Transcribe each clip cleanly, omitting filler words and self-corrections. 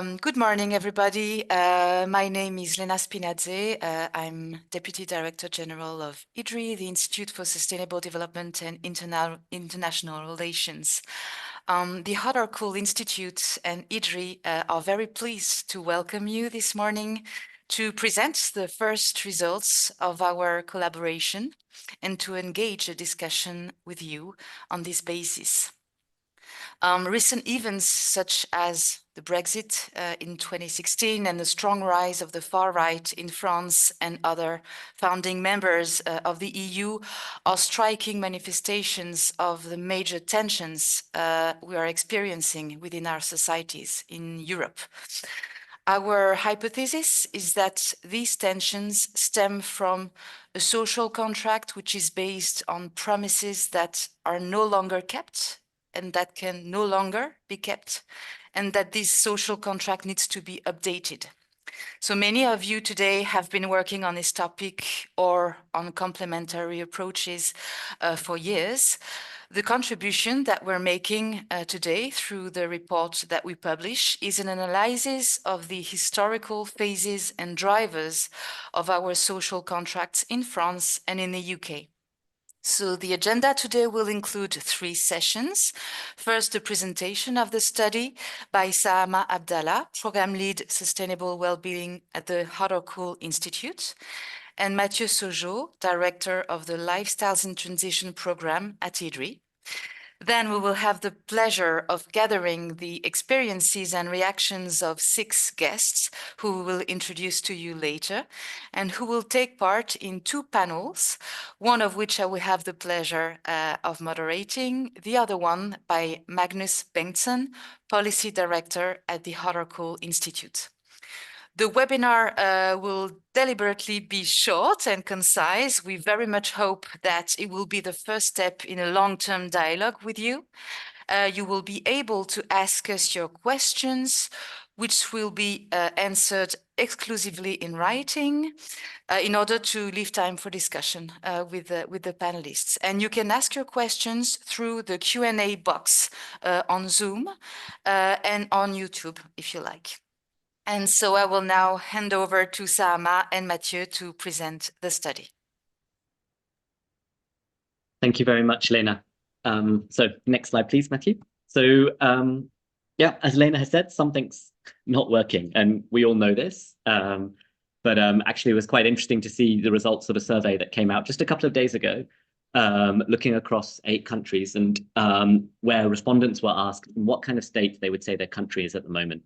Good morning, everybody. My name is Lena Spinazzi. I'm Deputy Director General of IDDRI, the Institute for Sustainable Development and International Relations. The Cool Institute and IDDRI are very pleased to welcome you this morning to present the first results of our collaboration and to engage a discussion with you on this basis. Recent events such as the Brexit in 2016 and the strong rise of the far right in France and other founding members of the EU are striking manifestations of the major tensions we are experiencing within our societies in Europe. Our hypothesis is that these tensions stem from a social contract which is based on promises that are no longer kept and that can no longer be kept, and that this social contract needs to be updated. So many of you today have been working on this topic or on complementary approaches for years. The contribution that we're making today through the report that we publish is an analysis of the historical phases and drivers of our social contracts in France and in the UK. So the agenda today will include 3 sessions. First, the presentation of the study by Saama Abdallah, Program Lead Sustainable Wellbeing at the Cool Institute, and Mathieu Sojo, Director of the Lifestyles in Transition Program at IDDRI. Then we will have the pleasure of gathering the experiences and reactions of 6 guests who we will introduce to you later and who will take part in 2 panels, one of which I will have the pleasure of moderating, the other one by Magnus Bengtsson, Policy Director at the Cool Institute. The webinar will deliberately be short and concise. We very much hope that it will be the first step in a long-term dialogue with you. You will be able to ask us your questions, which will be answered exclusively in writing in order to leave time for discussion with the panelists. And you can ask your questions through the Q&A box on Zoom and on YouTube, if you like. And so I will now hand over to Saama and Mathieu to present the study. Thank you very much, Lena. So next slide, please, Matthew. So yeah, as Lena has said, something's not working, and we all know this. But actually, it was quite interesting to see the results of a survey that came out just a couple of days ago, looking across 8 countries, and where respondents were asked what kind of state they would say their country is at the moment.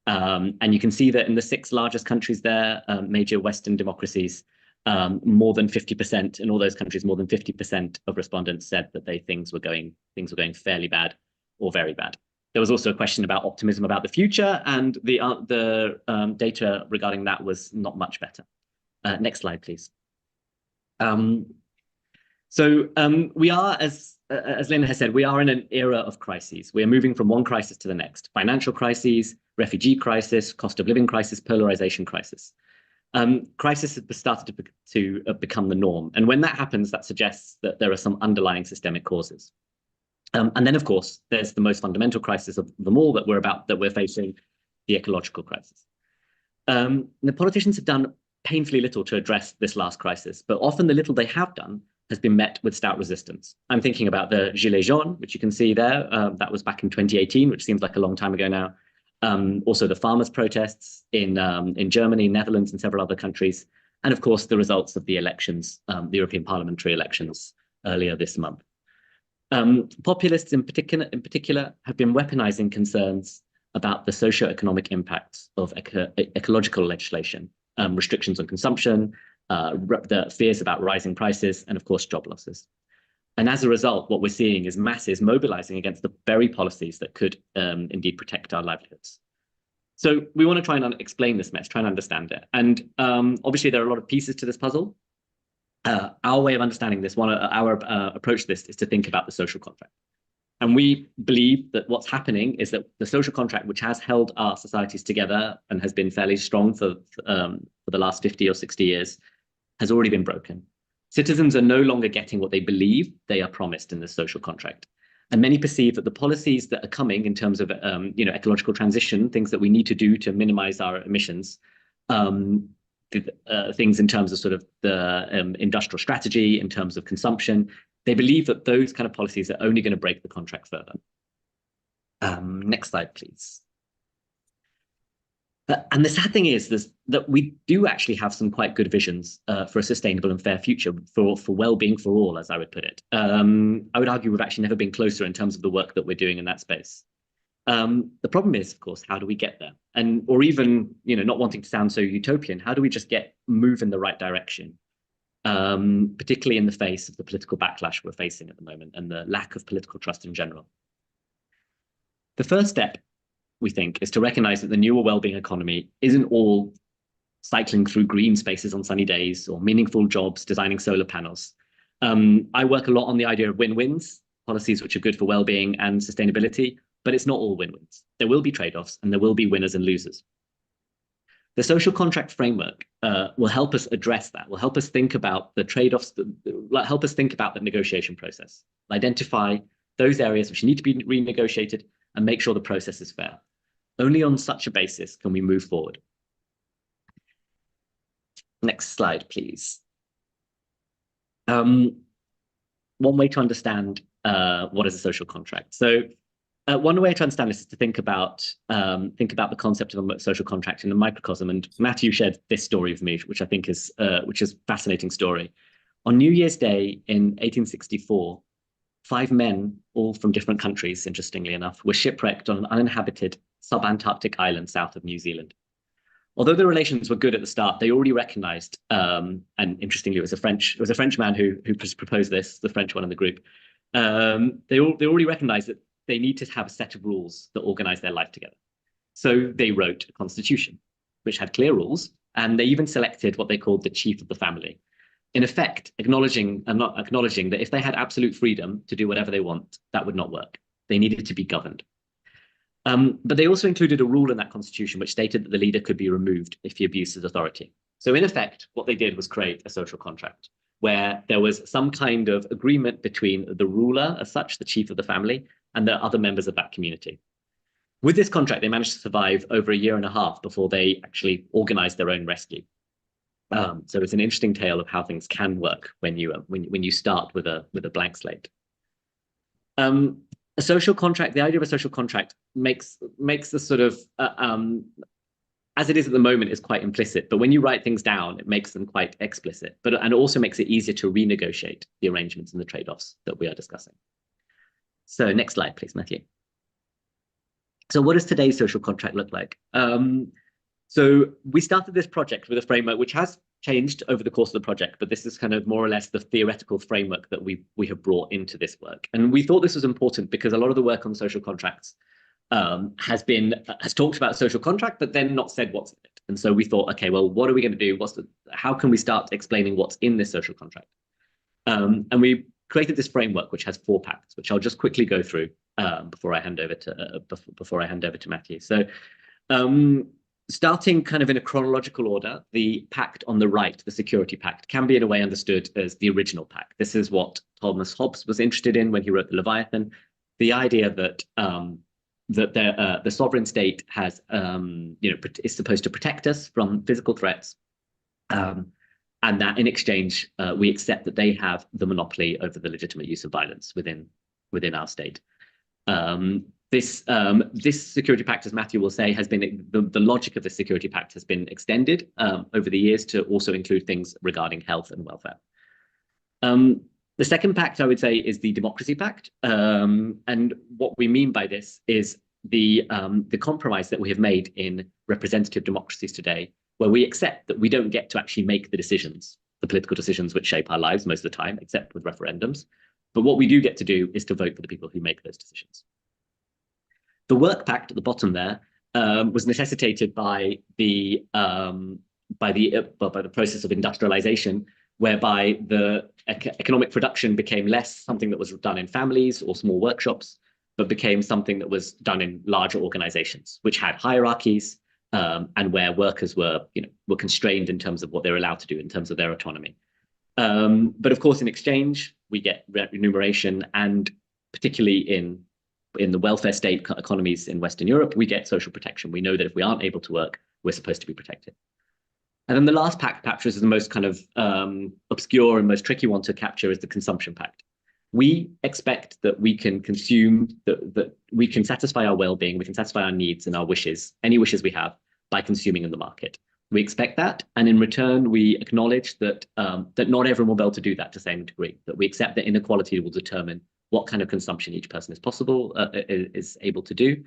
And you can see that in the 6 largest countries there, major Western democracies, more than 50%, in all those countries, more than 50% of respondents said that things were going fairly bad or very bad. There was also a question about optimism about the future, and the data regarding that was not much better. Next slide, please. So we are, as Lena has said, we are in an era of crises. We are moving from one crisis to the next: financial crises, refugee crisis, cost of living crisis, polarization crisis. Crisis has started to become the norm. And when that happens, that suggests that there are some underlying systemic causes. And then, of course, there's the most fundamental crisis of them all that we're facing, the ecological crisis. The politicians have done painfully little to address this last crisis, but often the little they have done has been met with stout resistance. I'm thinking about the Gilets jaunes, which you can see there. That was back in 2018, which seems like a long time ago now. Also the farmers' protests in Germany, Netherlands, and several other countries. And of course, the results of the elections, the European parliamentary elections earlier this month. Populists in particular have been weaponizing concerns about the socio-economic impacts of ecological legislation, restrictions on consumption, the fears about rising prices, and of course, job losses. And as a result, what we're seeing is masses mobilizing against the very policies that could indeed protect our livelihoods. So we want to try and explain this mess, try and understand it. And obviously, there are a lot of pieces to this puzzle. Our way of understanding this, our approach to this is to think about the social contract. And we believe that what's happening is that the social contract, which has held our societies together and has been fairly strong for the last 50 or 60 years, has already been broken. Citizens are no longer getting what they believe they are promised in this social contract. And many perceive that the policies that are coming in terms of ecological transition, things that we need to do to minimize our emissions, things in terms of sort of the industrial strategy, in terms of consumption, they believe that those kind of policies are only going to break the contract further. Next slide, please. And the sad thing is that we do actually have some quite good visions for a sustainable and fair future, for well-being for all, as I would put it. I would argue we've actually never been closer in terms of the work that we're doing in that space. The problem is, of course, how do we get there? Or even, not wanting to sound so utopian, how do we just move in the right direction? Particularly in the face of the political backlash we're facing at the moment and the lack of political trust in general. The first step, we think, is to recognize that the newer well-being economy isn't all cycling through green spaces on sunny days or meaningful jobs designing solar panels. I work a lot on the idea of win-wins, policies which are good for well-being and sustainability, but it's not all win-wins. There will be trade-offs and there will be winners and losers. The social contract framework will help us address that, will help us think about the trade-offs, help us think about the negotiation process, identify those areas which need to be renegotiated and make sure the process is fair. Only on such a basis can we move forward. Next slide, please. One way to understand what is a social contract. So one way to understand this is to think about the concept of a social contract in a microcosm. And Matthew shared this story with me, which I think is a fascinating story. On New Year's Day in 1864, 5 men, all from different countries, interestingly enough, were shipwrecked on an uninhabited sub-Antarctic island south of New Zealand. Although the relations were good at the start, they already recognized, and interestingly, it was a French man who proposed this, the French one in the group. They already recognized that they need to have a set of rules that organize their life together. So they wrote a constitution, which had clear rules, and they even selected what they called the chief of the family. In effect, acknowledging that if they had absolute freedom to do whatever they want, that would not work. They needed to be governed. But they also included a rule in that constitution which stated that the leader could be removed if he abused his authority. So in effect, what they did was create a social contract where there was some kind of agreement between the ruler as such, the chief of the family, and the other members of that community. With this contract, they managed to survive over a year and a half before they actually organized their own rescue. So it's an interesting tale of how things can work when you start with a blank slate. A social contract, the idea of a social contract makes the sort of, as it is at the moment, is quite implicit. But when you write things down, it makes them quite explicit. And it also makes it easier to renegotiate the arrangements and the trade-offs that we are discussing. So next slide, please, Matthew. So what does today's social contract look like? So we started this project with a framework which has changed over the course of the project, but this is kind of more or less the theoretical framework that we have brought into this work. And we thought this was important because a lot of the work on social contracts has talked about social contract, but then not said what's in it. And so we thought, okay, well, what are we going to do? How can we start explaining what's in this social contract? And we created this framework which has 4 pacts, which I'll just quickly go through before I hand over to Matthew. So starting kind of in a chronological order, the pact on the right, the Security Pact, can be in a way understood as the original pact. This is what Thomas Hobbes was interested in when he wrote the Leviathan. The idea that the sovereign state has, is supposed to protect us from physical threats, and that in exchange we accept that they have the monopoly over the legitimate use of violence within our state. This Security Pact, as Matthew will say, has been the logic of the Security Pact has been extended over the years to also include things regarding health and welfare. The second pact, I would say, is the Democracy Pact, and what we mean by this is the compromise that we have made in representative democracies today, where we accept that we don't get to actually make the decisions, the political decisions which shape our lives most of the time, except with referendums. But what we do get to do is to vote for the people who make those decisions. The Work Pact at the bottom there was necessitated by the process of industrialization, whereby the economic production became less something that was done in families or small workshops, but became something that was done in larger organizations, which had hierarchies and where workers were constrained in terms of what they're allowed to do in terms of their autonomy. But of course, in exchange, we get remuneration, and particularly in the welfare state economies in Western Europe, we get social protection. We know that if we aren't able to work, we're supposed to be protected. And then the last pact, perhaps, is the most kind of obscure and most tricky one to capture, is the consumption pact. We expect that we can consume, that we can satisfy our well-being, we can satisfy our needs and our wishes, any wishes we have, by consuming in the market. We expect that, and in return, we acknowledge that that not everyone will be able to do that to the same degree. That we accept that inequality will determine what kind of consumption each person is able to do,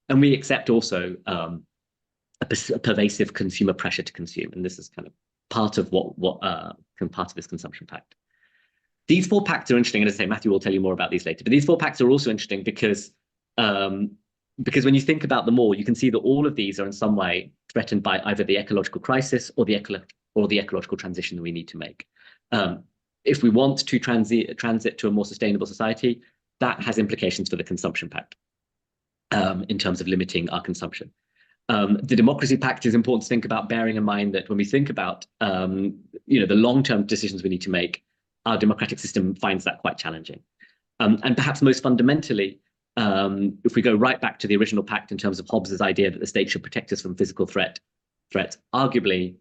and we accept also a pervasive consumer pressure to consume, and this is kind of part of part of this consumption pact. These four pacts are interesting, and as I say, Matthew will tell you more about these later. But these four pacts are also interesting because when you think about them all, you can see that all of these are in some way threatened by either the ecological crisis or the ecological transition that we need to make. If we want to transit to a more sustainable society, that has implications for the consumption pact in terms of limiting our consumption. The democracy pact is important to think about, bearing in mind that when we think about the long-term decisions we need to make, our democratic system finds that quite challenging. And perhaps most fundamentally, if we go right back to the original pact in terms of Hobbes's idea that the state should protect us from physical threats, arguably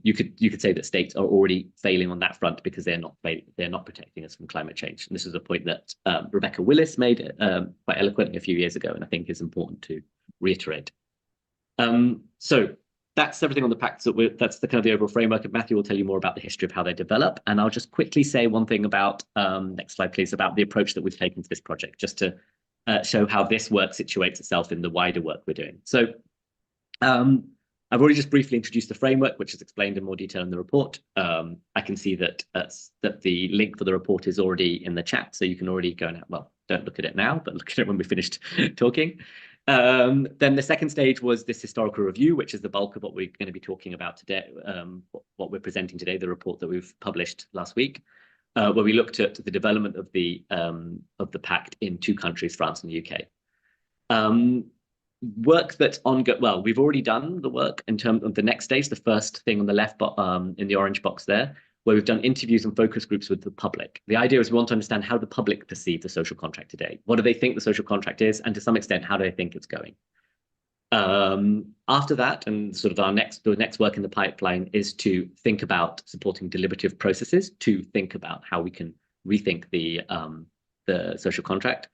you could say that states are already failing on that front because they're not protecting us from climate change. And this is a point that Rebecca Willis made quite eloquently a few years ago, and I think is important to reiterate. So that's everything on the pacts. That's the kind of the overall framework. And Matthew will tell you more about the history of how they develop. And I'll just quickly say one thing about, next slide, please, about the approach that we've taken to this project, just to show how this work situates itself in the wider work we're doing. So I've already just briefly introduced the framework, which is explained in more detail in the report. I can see that the link for the report is already in the chat, so you can already go and, well, don't look at it now, but look at it when we finished talking. Then the second stage was this historical review, which is the bulk of what we're going to be talking about today, what we're presenting today, the report that we've published last week, where we looked at the development of the pact in two countries, France and the UK. Work that's ongoing. Well, we've already done the work in terms of the next stage, the first thing on the left, in the orange box there, where we've done interviews and focus groups with the public. The idea is we want to understand how the public perceive the social contract today. What do they think the social contract is? And to some extent, how do they think it's going? After that, and sort of the next work in the pipeline is to think about supporting deliberative processes, to think about how we can rethink the social contract.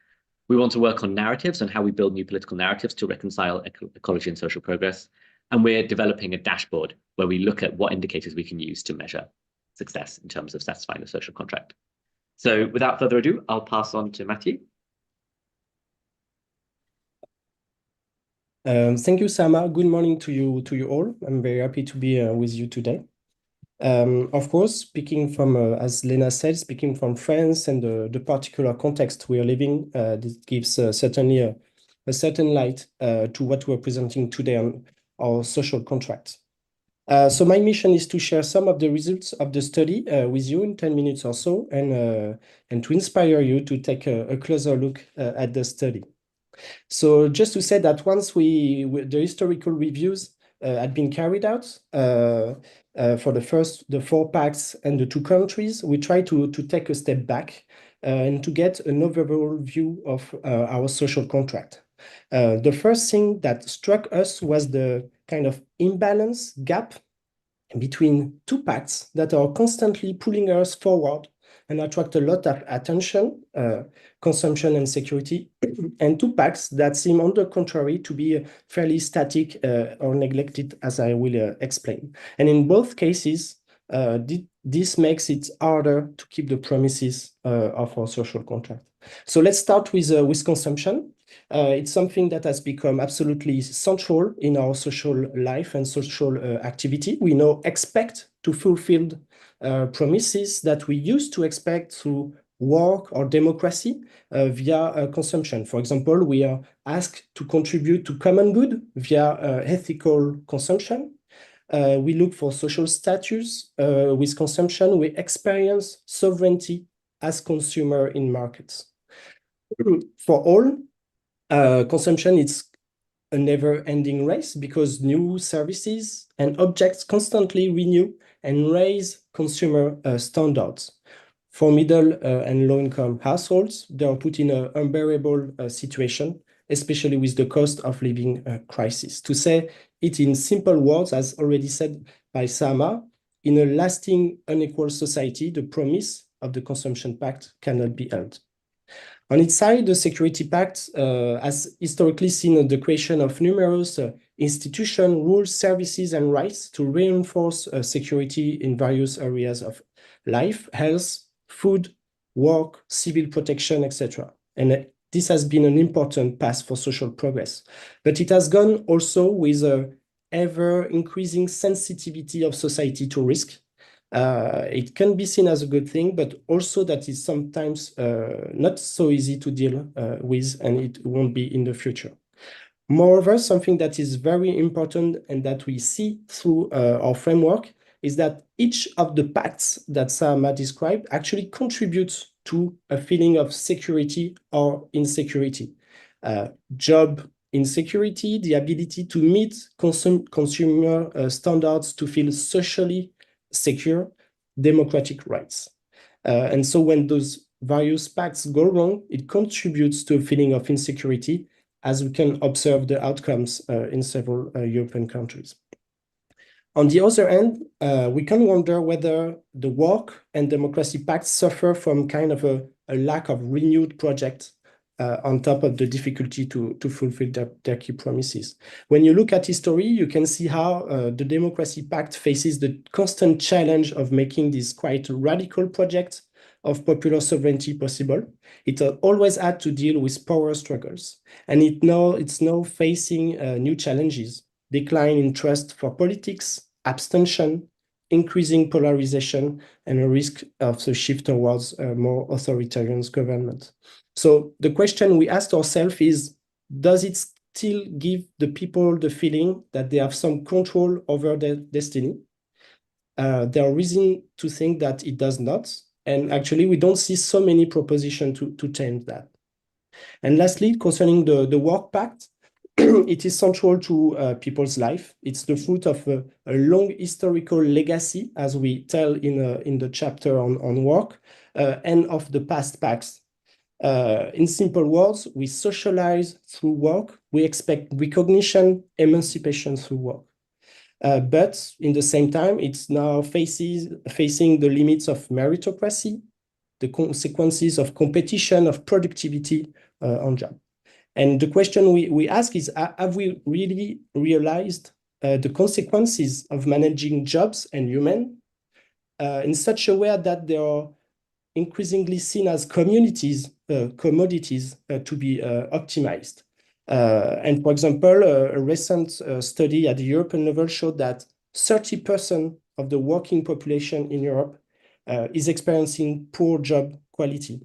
We want to work on narratives and how we build new political narratives to reconcile ecology and social progress. And we're developing a dashboard where we look at what indicators we can use to measure success in terms of satisfying the social contract. So without further ado, I'll pass on to Matthew. Thank you, Sama. Good morning to you all. I'm very happy to be with you today. Of course, speaking from, as Lena said, speaking from France and the particular context we are living, this gives certainly a certain light to what we're presenting today on our social contract. So my mission is to share some of the results of the study with you in 10 minutes or so, and to inspire you to take a closer look at the study. So just to say that once the historical reviews had been carried out for the four pacts and the two countries, we try to take a step back and to get an overall view of our social contract. The first thing that struck us was the kind of imbalance gap between two pacts that are constantly pulling us forward and attract a lot of attention, consumption and security, and two pacts that seem, on the contrary, to be fairly static or neglected, as I will explain. And in both cases, this makes it harder to keep the promises of our social contract. So let's start with consumption. It's something that has become absolutely central in our social life and social activity. We now expect to fulfill promises that we used to expect through work or democracy via consumption. For example, we are asked to contribute to common good via ethical consumption. We look for social status with consumption. We experience sovereignty as consumer in markets. For all, consumption is a never-ending race because new services and objects constantly renew and raise consumer standards. For middle and low-income households, they are put in an unbearable situation, especially with the cost of living crisis. To say it in simple words, as already said by Sama, in a lasting unequal society, the promise of the Consumption Pact cannot be held. On its side, the Security Pact has historically seen the creation of numerous institutions, rules, services, and rights to reinforce security in various areas of life, health, food, work, civil protection, etc. And this has been an important path for social progress. But it has gone also with an ever-increasing sensitivity of society to risk. It can be seen as a good thing, but also that is sometimes not so easy to deal with, and it won't be in the future. Moreover, something that is very important and that we see through our framework is that each of the pacts that Sama described actually contributes to a feeling of security or insecurity. Job insecurity, the ability to meet consumer standards to feel socially secure, democratic rights. And so when those various pacts go wrong, it contributes to a feeling of insecurity, as we can observe the outcomes in several European countries. On the other hand, we can wonder whether the work and democracy pacts suffer from kind of a lack of renewed project on top of the difficulty to fulfill their key promises. When you look at history, you can see how the Democracy Pact faces the constant challenge of making this quite radical project of popular sovereignty possible. It always had to deal with power struggles, and it's now facing new challenges: decline in trust for politics, abstention, increasing polarization, and a risk of the shift towards a more authoritarian government. So the question we asked ourselves is, does it still give the people the feeling that they have some control over their destiny? There are reasons to think that it does not. And actually, we don't see so many propositions to change that. And lastly, concerning the Work Pact, it is central to people's life. It's the fruit of a long historical legacy, as we tell in the chapter on work, and of the past pacts. In simple words, we socialize through work. We expect recognition, emancipation through work. But in the same time, it's now facing the limits of meritocracy, the consequences of competition, of productivity on job. And the question we ask is, have we really realized the consequences of managing jobs and human in such a way that they are increasingly seen as commodities to be optimized? And for example, a recent study at the European level showed that 30% of the working population in Europe is experiencing poor job quality.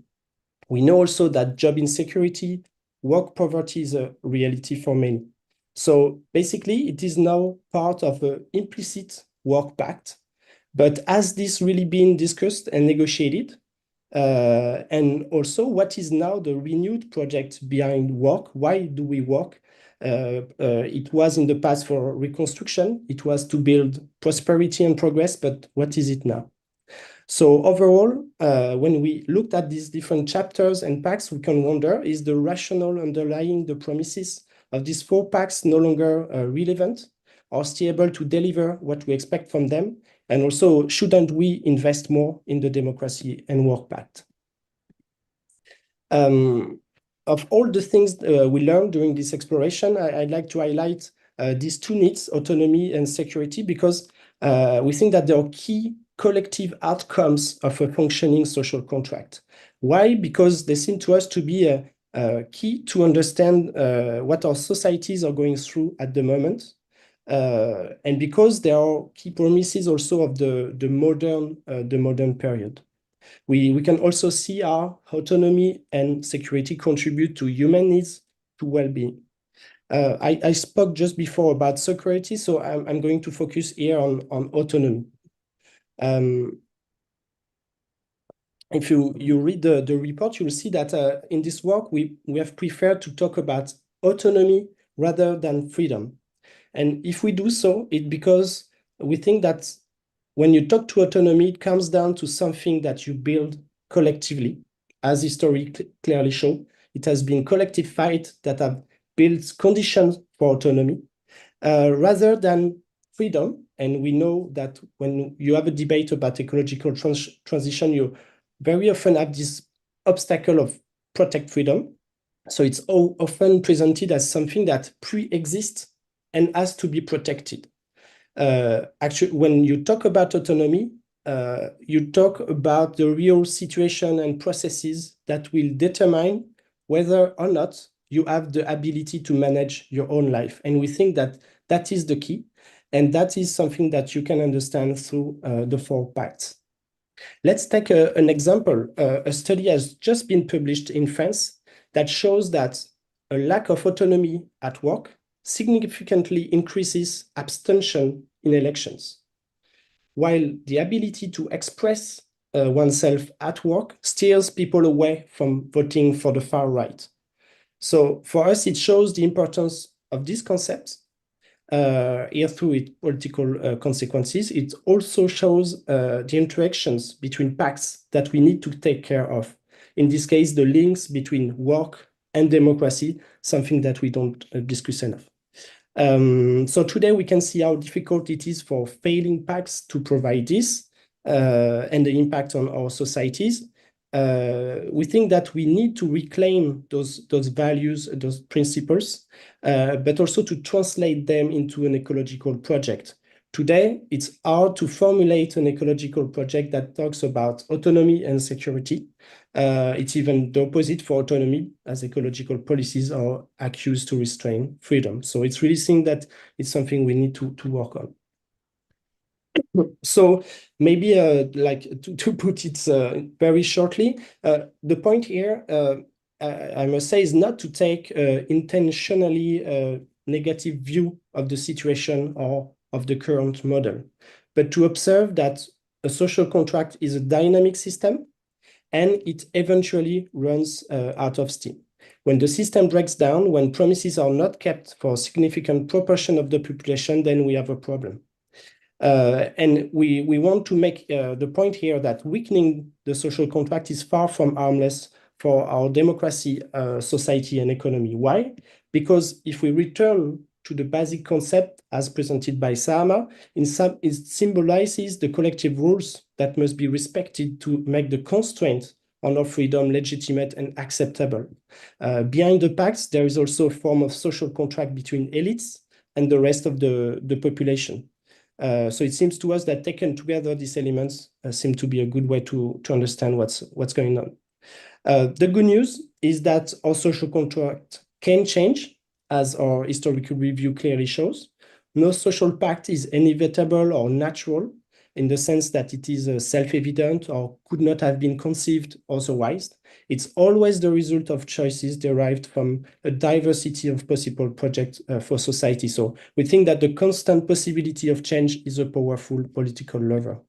We know also that job insecurity, work poverty is a reality for many. So basically, it is now part of an implicit work pact. But has this really been discussed and negotiated? And also, what is now the renewed project behind work? Why do we work? It was in the past for reconstruction. It was to build prosperity and progress, but what is it now? So overall, when we looked at these different chapters and pacts, we can wonder, is the rationale underlying the promises of these 4 pacts no longer relevant, or still able to deliver what we expect from them? And also, shouldn't we invest more in the Democracy and Work Pact? Of all the things we learned during this exploration, I'd like to highlight these 2 needs, autonomy and security, because we think that they are key collective outcomes of a functioning social contract. Why? Because they seem to us to be key to understand what our societies are going through at the moment. And because there are key promises also of the modern period. We can also see how autonomy and security contribute to human needs, to well-being. I spoke just before about security, so I'm going to focus here on autonomy. If you read the report, you'll see that in this work, we have preferred to talk about autonomy rather than freedom. And if we do so, it's because we think that when you talk to autonomy, it comes down to something that you build collectively, as history clearly show. It has been collective fight that have built conditions for autonomy rather than freedom. And we know that when you have a debate about ecological transition, you very often have this obstacle of protect freedom. So it's often presented as something that pre-exists and has to be protected. Actually, when you talk about autonomy, you talk about the real situation and processes that will determine whether or not you have the ability to manage your own life. And we think that that is the key. And that is something that you can understand through the 4 pacts. Let's take an example. A study has just been published in France that shows that a lack of autonomy at work significantly increases abstention in elections, while the ability to express oneself at work steers people away from voting for the far right. So for us, it shows the importance of this concept here through its political consequences. It also shows the interactions between pacts that we need to take care of. In this case, the links between work and democracy, something that we don't discuss enough. So today we can see how difficult it is for failing pacts to provide this and the impact on our societies. We think that we need to reclaim those values, those principles, but also to translate them into an ecological project. Today, it's hard to formulate an ecological project that talks about autonomy and security. It's even the opposite for autonomy, as ecological policies are accused to restrain freedom. So it's really seeing that it's something we need to work on. So maybe like to put it very shortly, the point here, I must say, is not to take intentionally negative view of the situation or of the current model, but to observe that a social contract is a dynamic system and it eventually runs out of steam. When the system breaks down, when promises are not kept for a significant proportion of the population, then we have a problem. And we want to make the point here that weakening the social contract is far from harmless for our democracy, society, and economy. Why? Because if we return to the basic concept as presented by Sama, it symbolizes the collective rules that must be respected to make the constraint on our freedom legitimate and acceptable. Behind the pacts, there is also a form of social contract between elites and the rest of the population. So it seems to us that taken together, these elements seem to be a good way to understand what's going on. The good news is that our social contract can change, as our historical review clearly shows. No social pact is inevitable or natural in the sense that it is self-evident or could not have been conceived otherwise. It's always the result of choices derived from a diversity of possible projects for society. So we think that the constant possibility of change is a powerful political lever.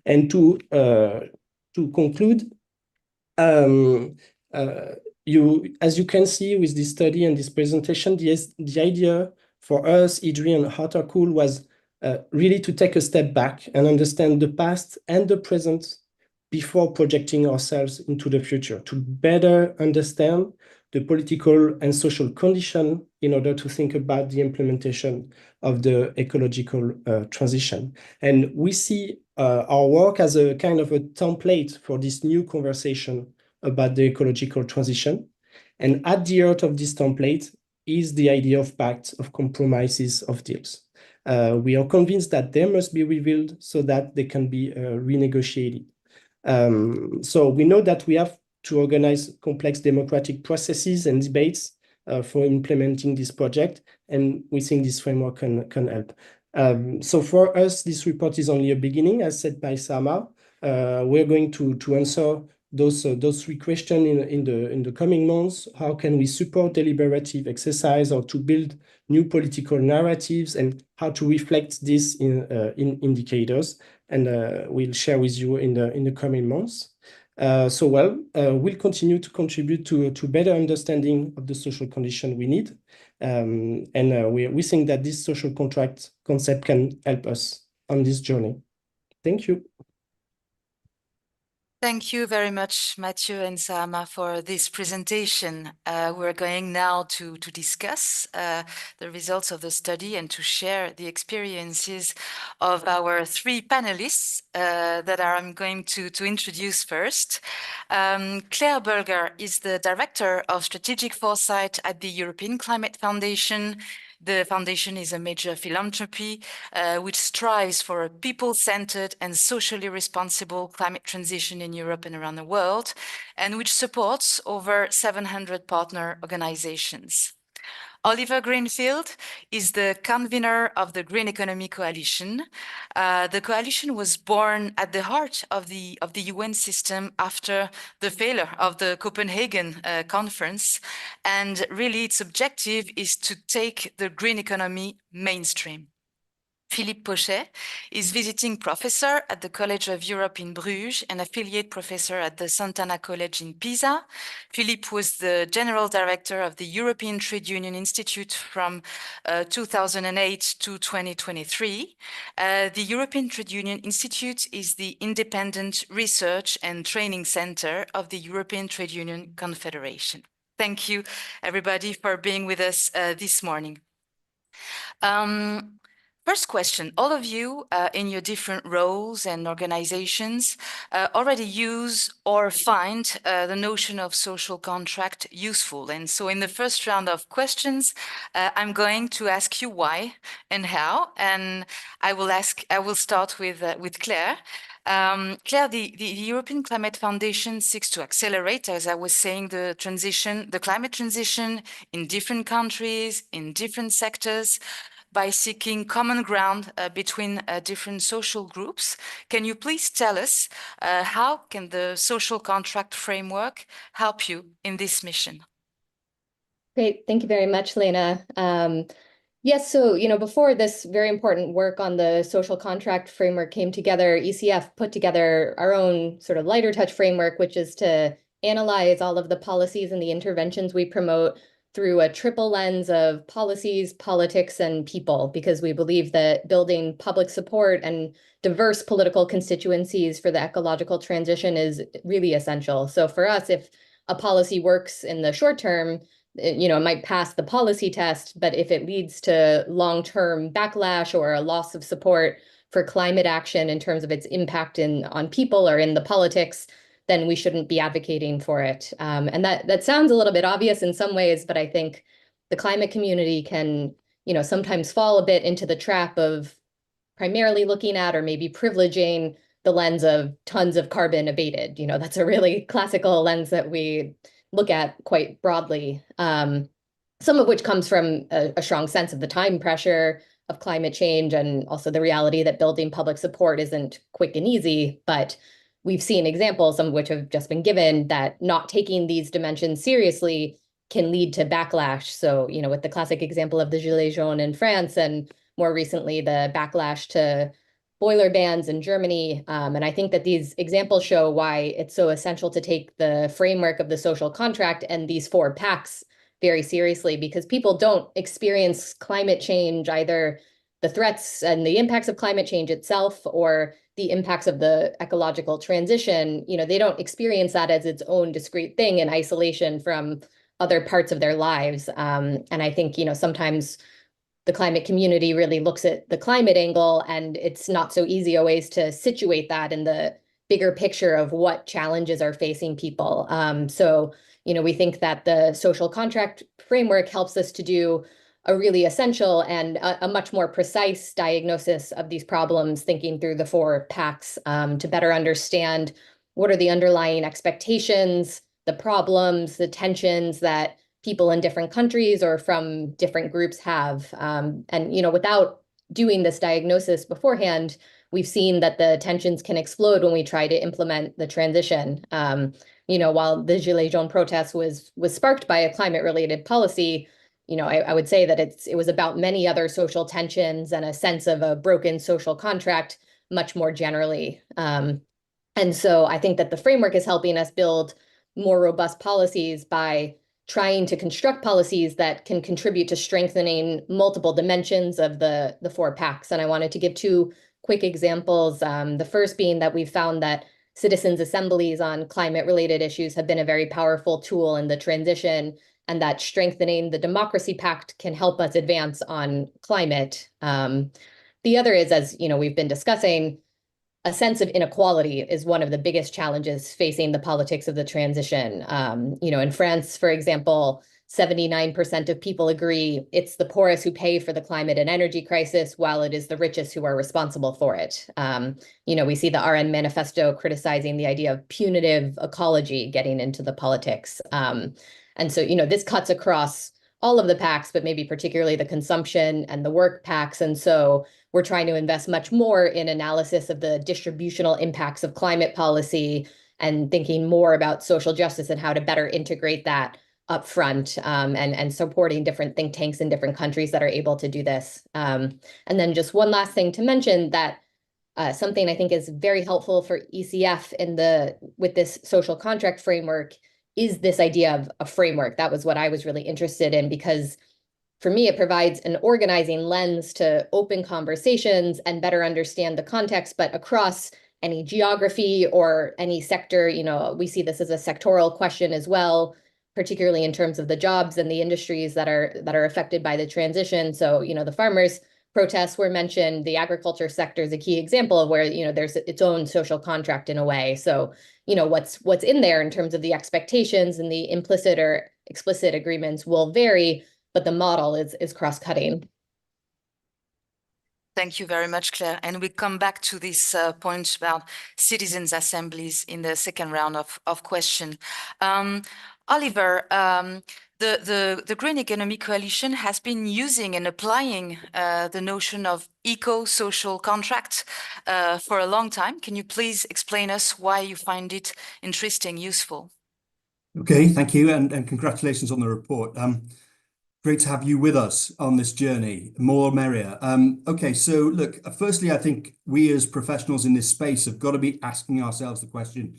And to conclude, as you can see with this study and this presentation, the idea for us, IDDRI and Hot or Cool, was really to take a step back and understand the past and the present before projecting ourselves into the future, to better understand the political and social condition in order to think about the implementation of the ecological transition. And we see our work as a kind of a template for this new conversation about the ecological transition. And at the heart of this template is the idea of pacts, of compromises, of deals. We are convinced that they must be revealed so that they can be renegotiated. So we know that we have to organize complex democratic processes and debates for implementing this project, and we think this framework can help. So for us, this report is only a beginning, as said by Sama. We're going to answer those 3 questions in the coming months. How can we support deliberative exercise or to build new political narratives, and how to reflect this in indicators? And we'll share with you in the coming months. We'll continue to contribute to better understanding of the social condition we need. We think that this social contract concept can help us on this journey. Thank you. Thank you very much, Mathieu and Sama, for this presentation. We're going now to discuss the results of the study and to share the experiences of our three panelists that I'm going to introduce first. Claire Bulger is the Director of Strategic Foresight at the European Climate Foundation. The foundation is a major philanthropy which strives for a people-centered and socially responsible climate transition in Europe and around the world, and which supports over 700 partner organizations. Oliver Greenfield is the convener of the Green Economy Coalition. The coalition was born at the heart of the UN system after the failure of the Copenhagen conference. And really its objective is to take the green economy mainstream. Philippe Pochet is visiting professor at the College of Europe in Bruges and affiliate professor at the Sant'Anna College in Pisa. Philippe was the general director of the European Trade Union Institute from 2008 to 2023. The European Trade Union Institute is the independent research and training center of the European Trade Union Confederation. Thank you, everybody, for being with us this morning. First question, all of you in your different roles and organizations already use or find the notion of social contract useful. And so in the first round of questions, I'm going to ask you why and how. And I will start with Claire. Claire, the European Climate Foundation seeks to accelerate, as I was saying, the climate transition in different countries, in different sectors, by seeking common ground between different social groups. Can you please tell us how can the social contract framework help you in this mission? Great, thank you very much, Lena. Yes, so before this very important work on the social contract framework came together, ECF put together our own sort of lighter touch framework, which is to analyze all of the policies and the interventions we promote through a triple lens of policies, politics, and people, because we believe that building public support and diverse political constituencies for the ecological transition is really essential. So for us, if a policy works in the short term, it might pass the policy test, but if it leads to long-term backlash or a loss of support for climate action in terms of its impact on people or in the politics, then we shouldn't be advocating for it. And that sounds a little bit obvious in some ways, but I think the climate community can, sometimes fall a bit into the trap of primarily looking at or maybe privileging the lens of tons of carbon abated. That's a really classical lens that we look at quite broadly, some of which comes from a strong sense of the time pressure of climate change and also the reality that building public support isn't quick and easy. But we've seen examples, some of which have just been given, that not taking these dimensions seriously can lead to backlash. So, with the classic example of the Gilets jaunes in France, and more recently, the backlash to boiler bans in Germany. And I think that these examples show why it's so essential to take the framework of the social contract and these 4 pacts very seriously, because people don't experience climate change, either the threats and the impacts of climate change itself or the impacts of the ecological transition. They don't experience that as its own discrete thing in isolation from other parts of their lives. And I think, sometimes the climate community really looks at the climate angle, and it's not so easy always to situate that in the bigger picture of what challenges are facing people. So, we think that the social contract framework helps us to do a really essential and a much more precise diagnosis of these problems, thinking through the 4 pacts to better understand what are the underlying expectations, the problems, the tensions that people in different countries or from different groups have. And, without doing this diagnosis beforehand, we've seen that the tensions can explode when we try to implement the transition. While the Gilets jaunes protest was sparked by a climate-related policy, I would say that it was about many other social tensions and a sense of a broken social contract much more generally. And so I think that the framework is helping us build more robust policies by trying to construct policies that can contribute to strengthening multiple dimensions of the 4 pacts. And I wanted to give 2 quick examples. The first being that we found that citizens' assemblies on climate-related issues have been a very powerful tool in the transition, and that strengthening the democracy pact can help us advance on climate. The other is, as we've been discussing, a sense of inequality is one of the biggest challenges facing the politics of the transition. In France, for example, 79% of people agree it's the poorest who pay for the climate and energy crisis, while it is the richest who are responsible for it. We see the RN manifesto criticizing the idea of punitive ecology getting into the politics. And so, this cuts across all of the pacts, but maybe particularly the consumption and the work pacts. And so we're trying to invest much more in analysis of the distributional impacts of climate policy and thinking more about social justice and how to better integrate that upfront, and supporting different think tanks in different countries that are able to do this. And then just one last thing to mention, that something I think is very helpful for ECF with this social contract framework is this idea of a framework. That was what I was really interested in, because for me, it provides an organizing lens to open conversations and better understand the context, but across any geography or any sector. We see this as a sectoral question as well, particularly in terms of the jobs and the industries that are affected by the transition. So, the farmers' protests were mentioned. The agriculture sector is a key example of where, there's its own social contract in a way. So, what's in there in terms of the expectations and the implicit or explicit agreements will vary, but the model is cross-cutting. Thank you very much, Claire. And we come back to this point about citizens' assemblies in the second round of question. Oliver, the Green Economy Coalition has been using and applying the notion of eco-social contract for a long time. Can you please explain us why you find it interesting, useful? Okay, thank you, and congratulations on the report. Great to have you with us on this journey. More merrier. Okay, so look, firstly, I think we as professionals in this space have got to be asking ourselves the question,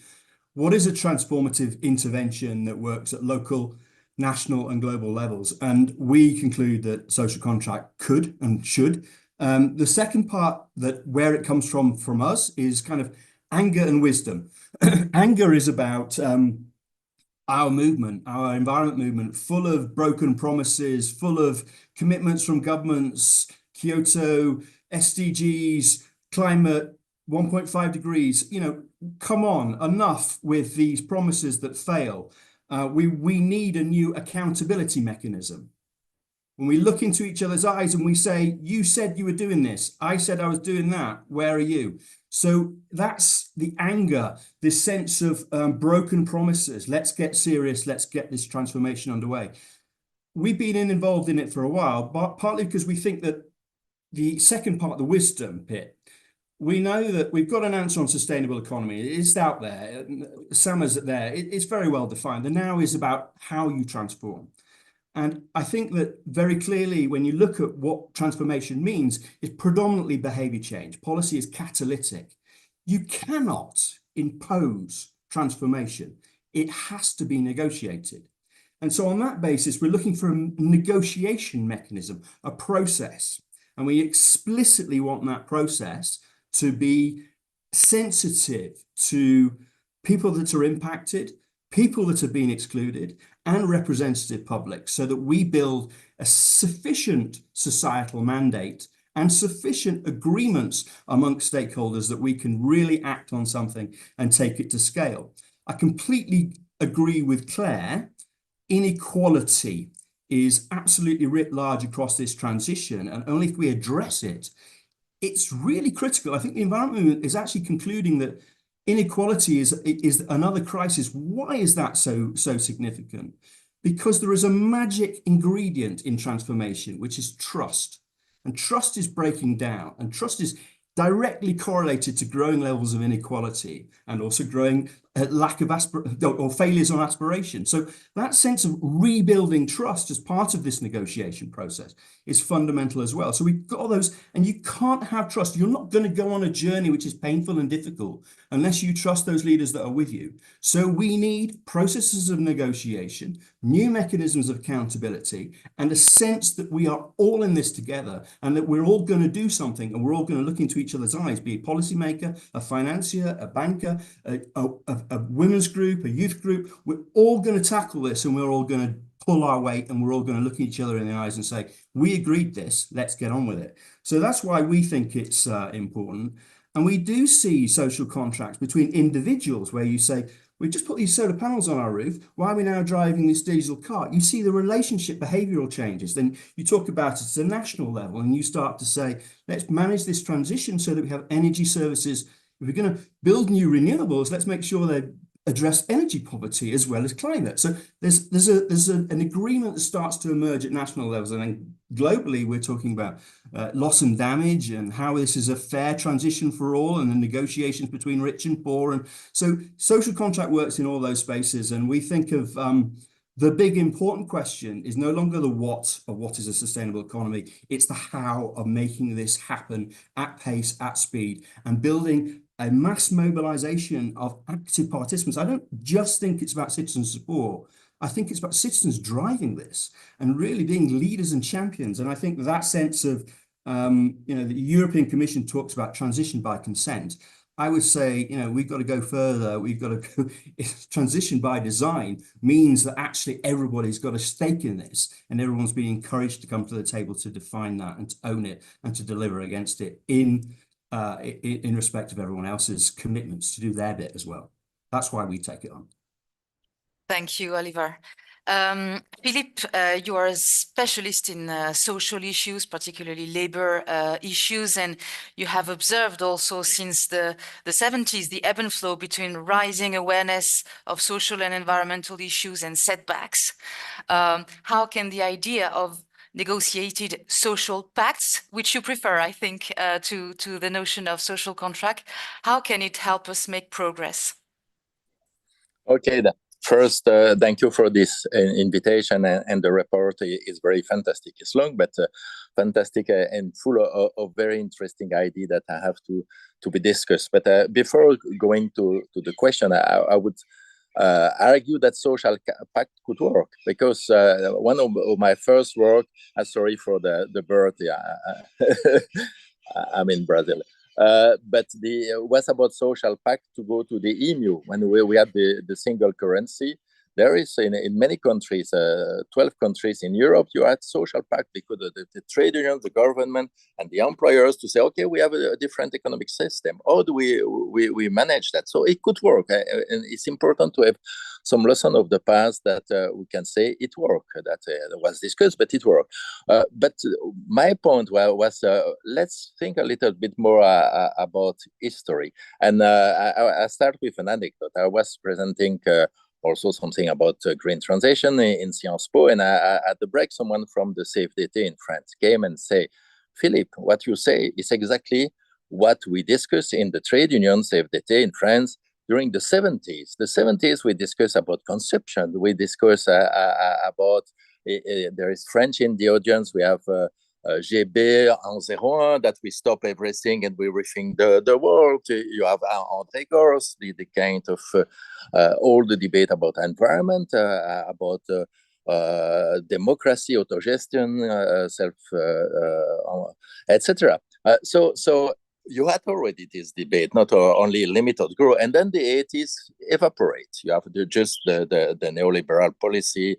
what is a transformative intervention that works at local, national and global levels? And we conclude that social contract could and should. The second part, that where it comes from us, is kind of anger and wisdom. Anger is about our movement, our environment movement, full of broken promises, full of commitments from governments, Kyoto, SDGs, climate, 1.5 degrees. Come on, enough with these promises that fail. We need a new accountability mechanism. When we look into each other's eyes and we say, you said you were doing this, I said I was doing that, where are you? So that's the anger, this sense of broken promises. Let's get serious. Let's get this transformation underway. We've been involved in it for a while, but partly because we think that the second part, the wisdom bit, we know that we've got an answer on sustainable economy. It's out there. Summer's there. It's very well defined. The now is about how you transform. And I think that very clearly, when you look at what transformation means, it's predominantly behavior change. Policy is catalytic. You cannot impose transformation. It has to be negotiated. And so on that basis, we're looking for a negotiation mechanism, a process. And we explicitly want that process to be sensitive to people that are impacted, people that have been excluded, and representative public, so that we build a sufficient societal mandate and sufficient agreements amongst stakeholders that we can really act on something and take it to scale. I completely agree with Claire. Inequality is absolutely writ large across this transition, and only if we address it, it's really critical. I think the environment movement is actually concluding that inequality is another crisis. Why is that so significant? Because there is a magic ingredient in transformation, which is trust. And trust is breaking down, and trust is directly correlated to growing levels of inequality and also growing lack of or failures on aspiration. So that sense of rebuilding trust as part of this negotiation process is fundamental as well. So we've got all those, and you can't have trust. You're not going to go on a journey which is painful and difficult unless you trust those leaders that are with you. So we need processes of negotiation, new mechanisms of accountability, and a sense that we are all in this together and that we're all going to do something and we're all going to look into each other's eyes, be a policymaker, a financier, a banker, a women's group, a youth group. We're all going to tackle this and we're all going to pull our weight and we're all going to look each other in the eyes and say, we agreed this, let's get on with it. So that's why we think it's important. And we do see social contracts between individuals where you say, we just put these solar panels on our roof. Why are we now driving this diesel car? You see the relationship behavioral changes. Then you talk about it at a national level and you start to say, let's manage this transition so that we have energy services. If we're going to build new renewables, let's make sure they address energy poverty as well as climate. So there's an agreement that starts to emerge at national levels, and then globally we're talking about loss and damage and how this is a fair transition for all, and the negotiations between rich and poor. And so social contract works in all those spaces, and we think of the big important question is no longer the what of what is a sustainable economy, it's the how of making this happen at pace, at speed, and building a mass mobilization of active participants. I don't just think it's about citizen support. I think it's about citizens driving this and really being leaders and champions. And I think that sense of, the European Commission talks about transition by consent. I would say, we've got to go further. We've got to go. Transition by design means that actually everybody's got a stake in this, and everyone's being encouraged to come to the table to define that and to own it and to deliver against it in respect of everyone else's commitments to do their bit as well. That's why we take it on. Thank you, Oliver. Philippe, you are a specialist in social issues, particularly labor issues, and you have observed also since the 70s the ebb and flow between rising awareness of social and environmental issues and setbacks. How can the idea of negotiated social pacts, which you prefer, I think, to the notion of social contract, how can it help us make progress? Okay, first, thank you for this invitation, and the report is very fantastic. It's long, but fantastic and full of very interesting ideas that I have to be discussed. But before going to the question, I would argue that social pact could work, because one of my first work, sorry for the bird, I'm in Brazil. But was about social pact to go to the EMU when we had the single currency. There is in many countries, 12 countries in Europe, you had social pact because the trade unions, the government, and the employers to say, okay, we have a different economic system. How do we manage that? So it could work, and it's important to have some lesson of the past that we can say it worked. That was discussed, but it worked. But my point was let's think a little bit more about history, and I start with an anecdote. I was presenting. Also something about green transition in Sciences Po, and at the break, someone from the CFDT in France came and say, Philippe, what you say is exactly what we discussed in the trade union CFDT in France during the 70s. The 70s, we discussed about consumption. We discussed about, there is French in the audience, we have GB en 01, that we stop everything and we rethink the world. You have André Gorz, the kind of all the debate about environment, about democracy, autogestion, etc. So you had already this debate, not only limited growth, and then the 80s evaporate. You have just the neoliberal policy,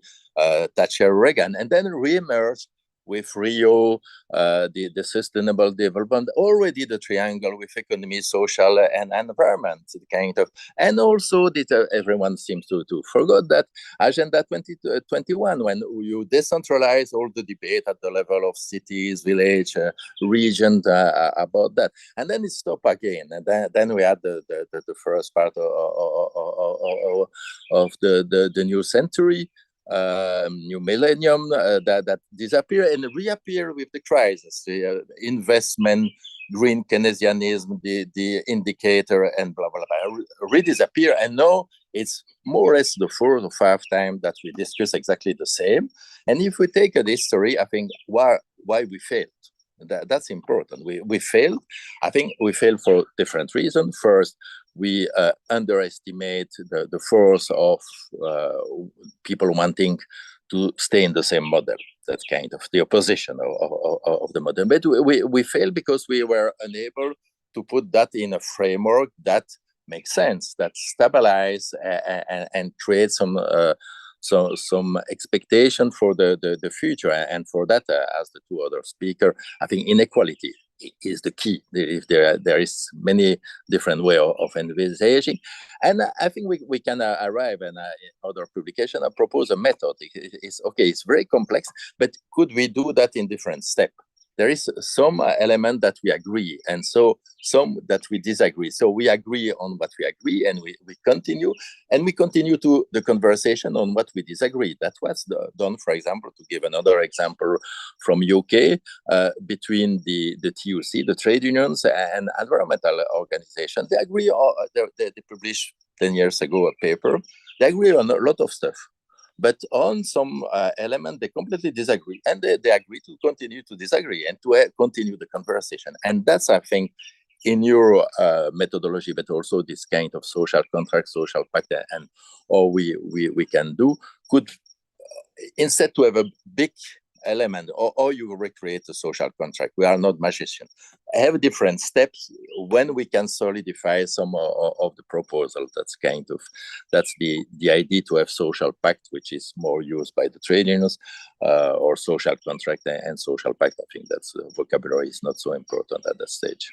Thatcher, Reagan, and then re-emerge with Rio, the sustainable development, already the triangle with economy, social, and environment, kind of, and also everyone seems to forget that Agenda 2021, when you decentralize all the debate at the level of cities, village, region about that, and then it stopped again, and then we had the first part of the new century. New millennium that disappear and reappear with the crisis, the investment green Keynesianism, the indicator, and blah, blah, blah, redisappear. And now it's more or less the fourth or fifth time that we discuss exactly the same. And if we take a history, I think why we failed. That's important. We failed. I think we failed for different reasons. First, we underestimate the force of people wanting to stay in the same model. That's kind of the opposition of the model. But we failed because we were unable to put that in a framework that makes sense, that stabilize and create some expectation for the future. And for that, as the two other speakers, I think inequality is the key. If there is many different way of envisaging, and I think we can arrive in other publication. I propose a method. It's okay. It's very complex, but could we do that in different steps? There is some element that we agree, and so some that we disagree. So we agree on what we agree, and we continue, to the conversation on what we disagree. That was done, for example, to give another example from UK, between the TUC, the trade unions, and environmental organizations. They agree. They published 10 years ago a paper. They agree on a lot of stuff. But on some element, they completely disagree, and they agree to continue to disagree and to continue the conversation. And that's, I think, in your methodology, but also this kind of social contract, social pact, and all we can do could, instead to have a big element, or you recreate a social contract. We are not magicians. Have different steps when we can solidify some of the proposals. That's the idea, to have social pact, which is more used by the trade unions, or social contract and social pact. I think that's vocabulary is not so important at that stage.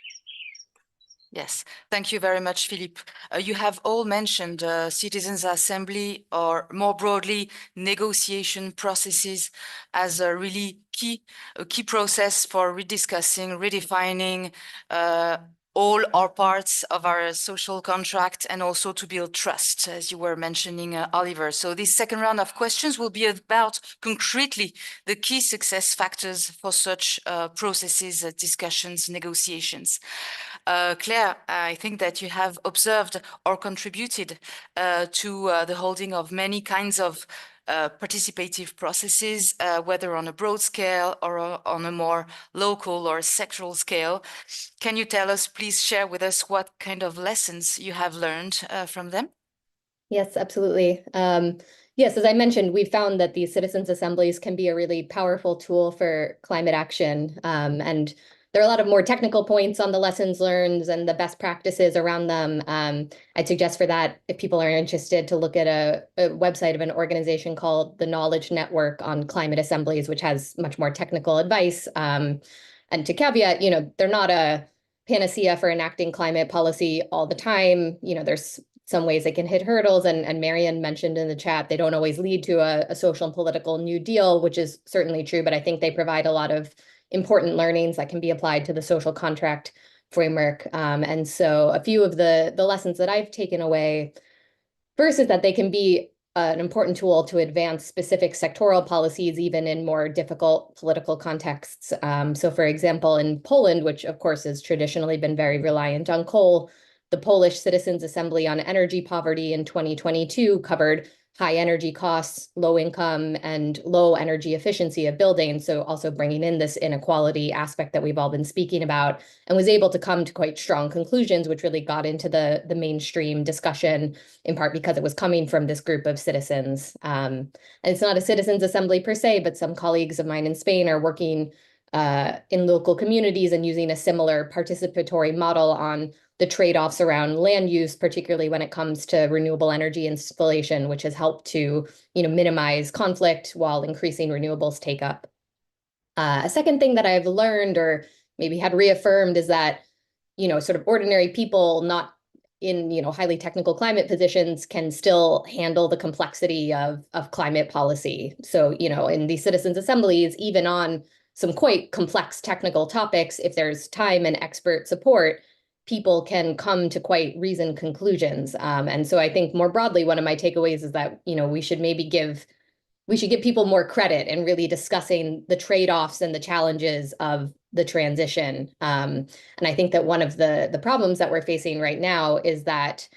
Yes, thank you very much, Philippe. You have all mentioned citizens' assembly, or more broadly, negotiation processes, as a really key process for rediscussing, redefining all our parts of our social contract, and also to build trust, as you were mentioning, Oliver. So this second round of questions will be about concretely the key success factors for such processes, discussions, negotiations. Claire, I think that you have observed or contributed to the holding of many kinds of participative processes, whether on a broad scale or on a more local or sectoral scale. Can you tell us, please share with us what kind of lessons you have learned from them? Yes, absolutely. Yes, as I mentioned, we found that these citizens' assemblies can be a really powerful tool for climate action, and there are a lot of more technical points on the lessons learned and the best practices around them. I'd suggest for that, if people are interested, to look at a website of an organization called the Knowledge Network on Climate Assemblies, which has much more technical advice. And to caveat, they're not a panacea for enacting climate policy all the time. There's some ways they can hit hurdles, and Marian mentioned in the chat, they don't always lead to a social and political New Deal, which is certainly true, but I think they provide a lot of important learnings that can be applied to the social contract framework. And so a few of the lessons that I've taken away, first, is that they can be an important tool to advance specific sectoral policies, even in more difficult political contexts. So for example, in Poland, which of course has traditionally been very reliant on coal, the Polish Citizens' Assembly on Energy Poverty in 2022 covered high energy costs, low income, and low energy efficiency of buildings. So also bringing in this inequality aspect that we've all been speaking about, and was able to come to quite strong conclusions, which really got into the mainstream discussion, in part because it was coming from this group of citizens. And it's not a citizens' assembly per se, but some colleagues of mine in Spain are working in local communities and using a similar participatory model on the trade-offs around land use, particularly when it comes to renewable energy installation, which has helped to, minimize conflict while increasing renewables take up. A second thing that I've learned, or maybe had reaffirmed, is that, sort of ordinary people not in, highly technical climate positions can still handle the complexity of climate policy. So, in these citizens' assemblies, even on some quite complex technical topics, if there's time and expert support, people can come to quite reasoned conclusions. And so I think more broadly, one of my takeaways is that, we should give people more credit in really discussing the trade-offs and the challenges of the transition. And I think that one of the problems that we're facing right now is that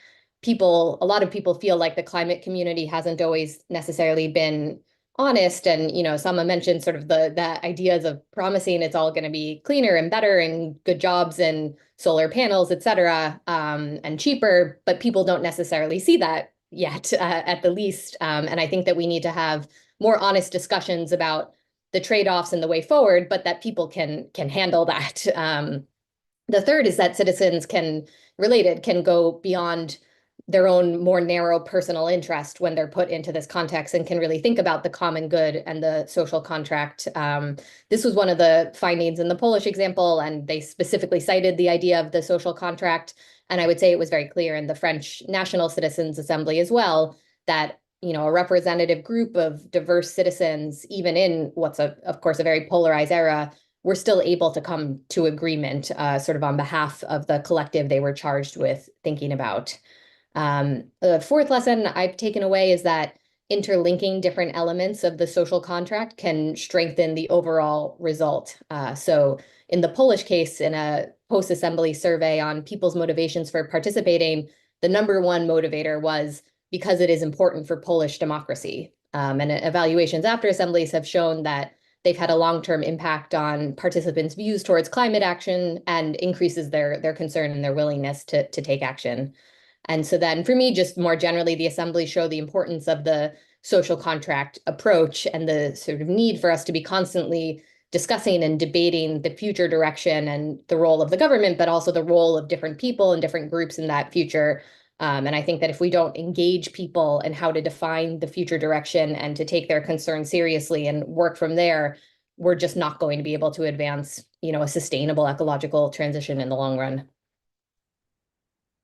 a lot of people feel like the climate community hasn't always necessarily been honest. And, Sama mentioned sort of the ideas of promising it's all going to be cleaner and better and good jobs and solar panels, et cetera, and cheaper, but people don't necessarily see that yet, at the least. And I think that we need to have more honest discussions about the trade-offs and the way forward, but that people can handle that. The third is that citizens can go beyond their own more narrow personal interest when they're put into this context and can really think about the common good and the social contract. This was one of the findings in the Polish example, and they specifically cited the idea of the social contract. And I would say it was very clear in the French National Citizens Assembly as well, that a representative group of diverse citizens, even in what's of course a very polarized era, were still able to come to agreement sort of on behalf of the collective they were charged with thinking about. The fourth lesson I've taken away is that interlinking different elements of the social contract can strengthen the overall result. So in the Polish case, in a post-assembly survey on people's motivations for participating, the number one motivator was because it is important for Polish democracy. And evaluations after assemblies have shown that they've had a long-term impact on participants' views towards climate action and increases their concern and their willingness to take action. And so then for me, just more generally, the assemblies show the importance of the social contract approach and the sort of need for us to be constantly discussing and debating the future direction and the role of the government, but also the role of different people and different groups in that future. And I think that if we don't engage people in how to define the future direction and to take their concerns seriously and work from there, we're just not going to be able to advance, a sustainable ecological transition in the long run.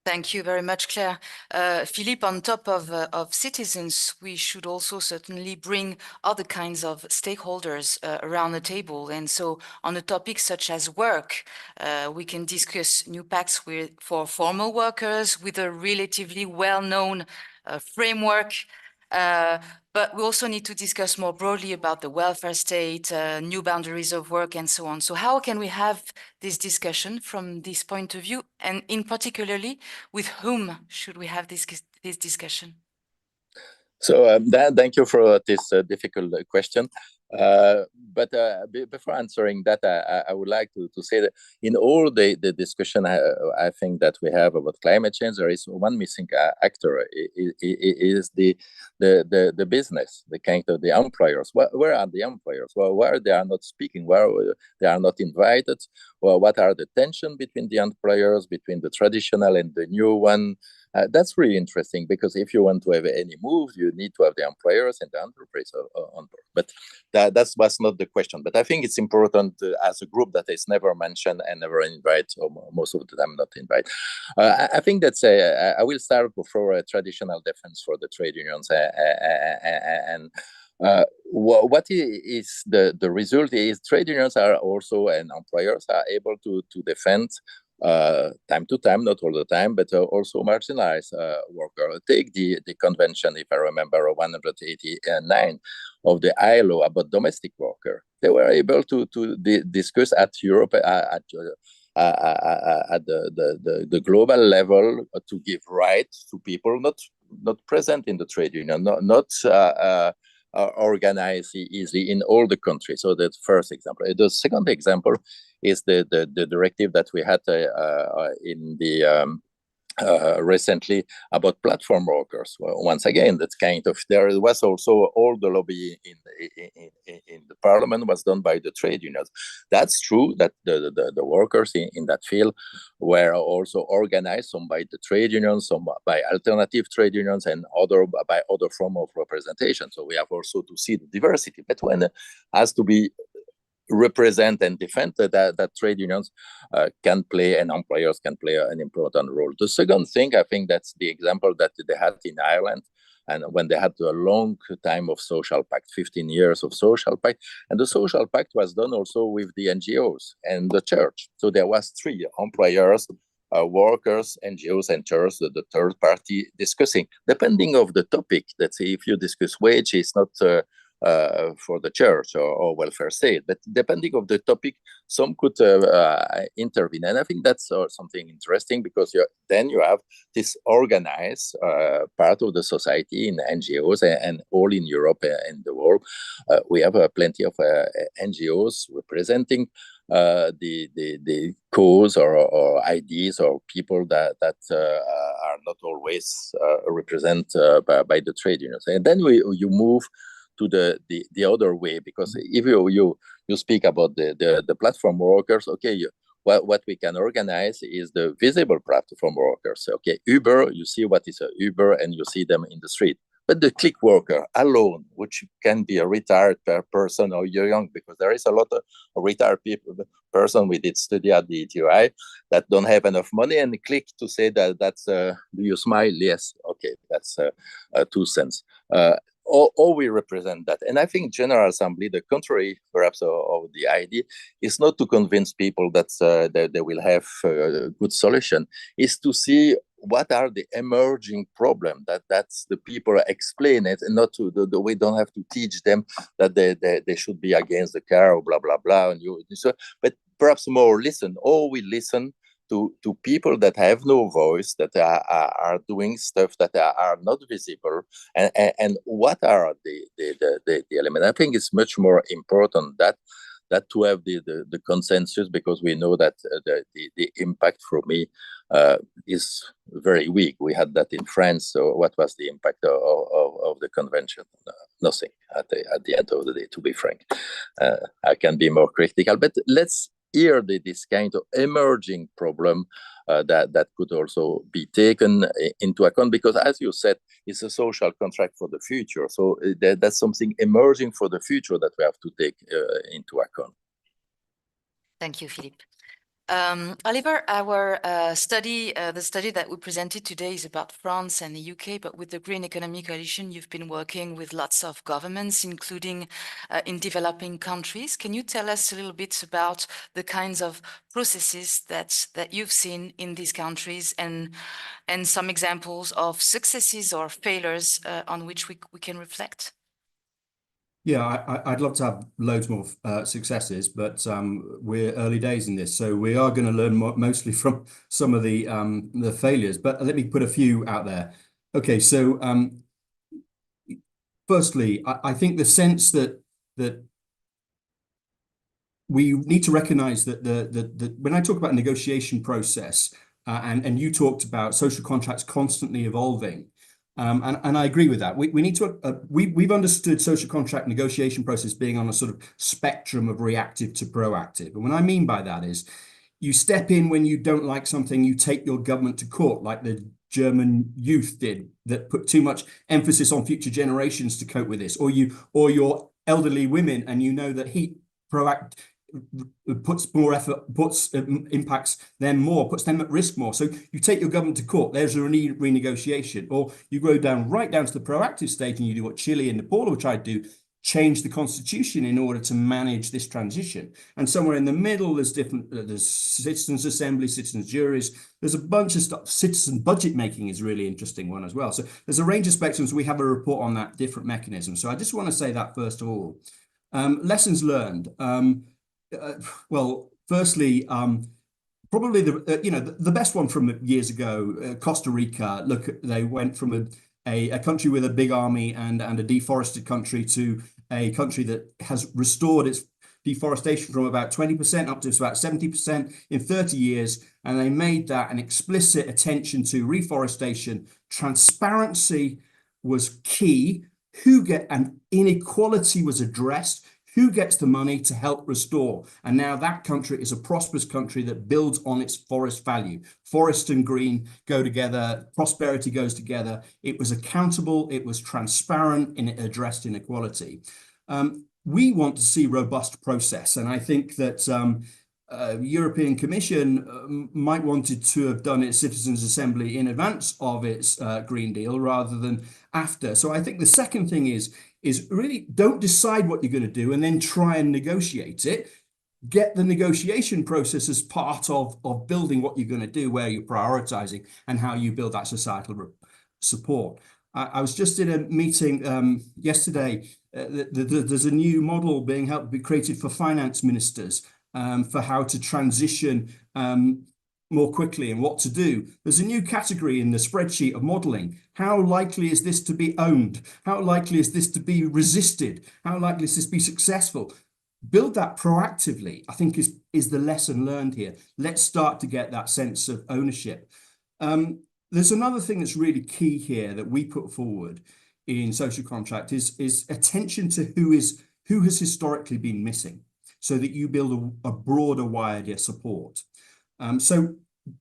Thank you very much, Claire. Philippe, on top of citizens, we should also certainly bring other kinds of stakeholders around the table. And so on a topic such as work, we can discuss new pacts for formal workers with a relatively well-known framework. But we also need to discuss more broadly about the welfare state, new boundaries of work, and so on. So how can we have this discussion from this point of view? And in particularly, with whom should we have this discussion? So thank you for this difficult question. But before answering that, I would like to say that in all the discussion I think that we have about climate change, there is one missing actor. Is the business, the kind of the employers. Where are the employers? Well, where they are not speaking, where they are not invited. Well, what are the tension between the employers, between the traditional and the new one? That's really interesting, because if you want to have any move, you need to have the employers and the enterprise on board. But that was not the question. But I think it's important as a group that is never mentioned and never invite, or most of the time not invite. I think that's I will start for a traditional defense for the trade unions. And what is the result is trade unions are also, and employers are able to defend time to time, not all the time, but also marginalized worker. Take the convention, if I remember, 189 of the ILO about domestic worker. They were able to discuss at Europe, at the global level, to give rights to people not present in the trade union, not organized easily in all the countries. So that's first example. The second example is the directive that we had in the recently about platform workers. Well, once again, that's kind of, there was also all the lobby in the parliament was done by the trade unions. That's true that the workers in that field were also organized, some by the trade unions, some by alternative trade unions, and other by other form of representation. So we have also to see the diversity, but when it has to be represent and defend that trade unions can play, and employers can play an important role. The second thing, I think that's the example that they had in Ireland, and when they had a long time of social pact, 15 years of social pact, and the social pact was done also with the NGOs and the church. So there was three: employers, workers, NGOs, and church, the third party discussing, depending of the topic. Let's say if you discuss wage, it's not for the church or welfare state. But depending on the topic, some could intervene. And I think that's something interesting, because then you have this organized part of the society in NGOs and all in Europe and the world. We have plenty of NGOs representing the cause or ideas or people that are not always represented by the trade unions. And then you move to the other way, because if you speak about the platform workers, okay, what we can organize is the visible platform workers. Okay, Uber, you see what is a Uber and you see them in the street. But the click worker alone, which can be a retired person or you're young, because there is a lot of retired person we did study at the IDDRI that don't have enough money and click to say that's, do you smile? Yes. Okay, that's 2 cents. Or we represent that. And I think General Assembly, the contrary perhaps of the idea, is not to convince people that they will have a good solution, is to see what are the emerging problems that's the people explain it, and not to we don't have to teach them that they should be against the car or blah blah blah. But perhaps more listen, or we listen to people that have no voice, that are doing stuff that are not visible, and what are the elements. I think it's much more important that to have the consensus, because we know that the impact for me is very weak. We had that in France. So what was the impact of the convention? Nothing at the end of the day, to be frank. I can be more critical, but let's hear this kind of emerging problem that could also be taken into account, because as you said, it's a social contract for the future. So that's something emerging for the future that we have to take into account. Thank you, Philippe. Oliver, our study, the study that we presented today is about France and the UK, but with the Green Economy Coalition, you've been working with lots of governments, including in developing countries. Can you tell us a little bit about the kinds of processes that you've seen in these countries, and some examples of successes or failures on which we can reflect? Yeah, I'd love to have loads more successes, but we're early days in this, so we are going to learn mostly from some of the failures. But let me put a few out there. Okay, so firstly, I think the sense that we need to recognize that when I talk about negotiation process, and you talked about social contracts constantly evolving. And I agree with that. We need to we've understood social contract negotiation process being on a sort of spectrum of reactive to proactive. And what I mean by that is you step in when you don't like something, you take your government to court, like the German youth did, that put too much emphasis on future generations to cope with this, or your elderly women, and you know that heat puts more effort, impacts them more, puts them at risk more. So you take your government to court, there's a renegotiation. Or you go right down to the proactive state, and you do what Chile and Nepal have tried to do, change the constitution in order to manage this transition. And somewhere in the middle, there's citizens' assembly, citizens' juries, there's a bunch of stuff. Citizen budget making is a really interesting one as well. So there's a range of spectrums. We have a report on that, different mechanisms. So I just want to say that first of all. Lessons learned. Well, firstly, probably the best one from years ago, Costa Rica. Look, they went from a country with a big army and a deforested country to a country that has restored its deforestation from about 20% up to about 70% in 30 years. And they made that an explicit attention to reforestation. Transparency was key. And inequality was addressed. Who gets the money to help restore? And now that country is a prosperous country that builds on its forest value. Forest and green go together. Prosperity goes together. It was accountable. It was transparent, and it addressed inequality. We want to see robust process. And I think that European Commission might wanted to have done its Citizens' Assembly in advance of its Green Deal rather than after. So I think the second thing is really don't decide what you're going to do and then try and negotiate it. Get the negotiation process as part of building what you're going to do, where you're prioritizing and how you build that societal support. I was just in a meeting yesterday. There's a new model being helped be created for finance ministers for how to transition more quickly and what to do. There's a new category in the spreadsheet of modeling. How likely is this to be owned? How likely is this to be resisted? How likely is this to be successful? Build that proactively, I think is the lesson learned here. Let's start to get that sense of ownership. There's another thing that's really key here that we put forward in social contract is attention to who has historically been missing, so that you build a broader, wider support. So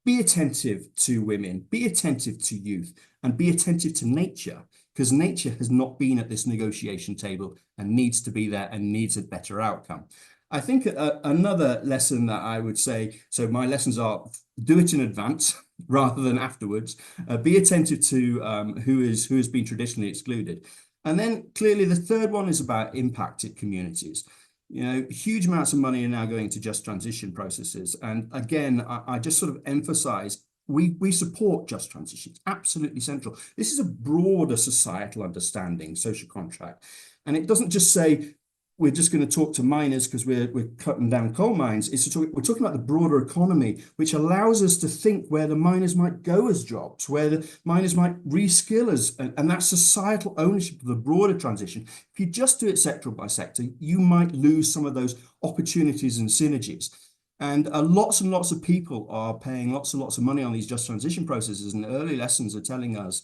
be attentive to women, be attentive to youth, and be attentive to nature, because nature has not been at this negotiation table and needs to be there and needs a better outcome. I think another lesson that I would say, so my lessons are do it in advance rather than afterwards. Be attentive to who has been traditionally excluded. And then clearly the third one is about impacted communities. You know, huge amounts of money are now going to just transition processes. And again, I just sort of emphasize, we support just transition. It's absolutely central. This is a broader societal understanding, social contract. And it doesn't just say, we're just going to talk to miners because we're cutting down coal mines. We're talking about the broader economy, which allows us to think where the miners might go as jobs, where the miners might reskill us, and that societal ownership of the broader transition. If you just do it sector by sector, you might lose some of those opportunities and synergies. And lots of people are paying lots and lots of money on these just transition processes, and early lessons are telling us,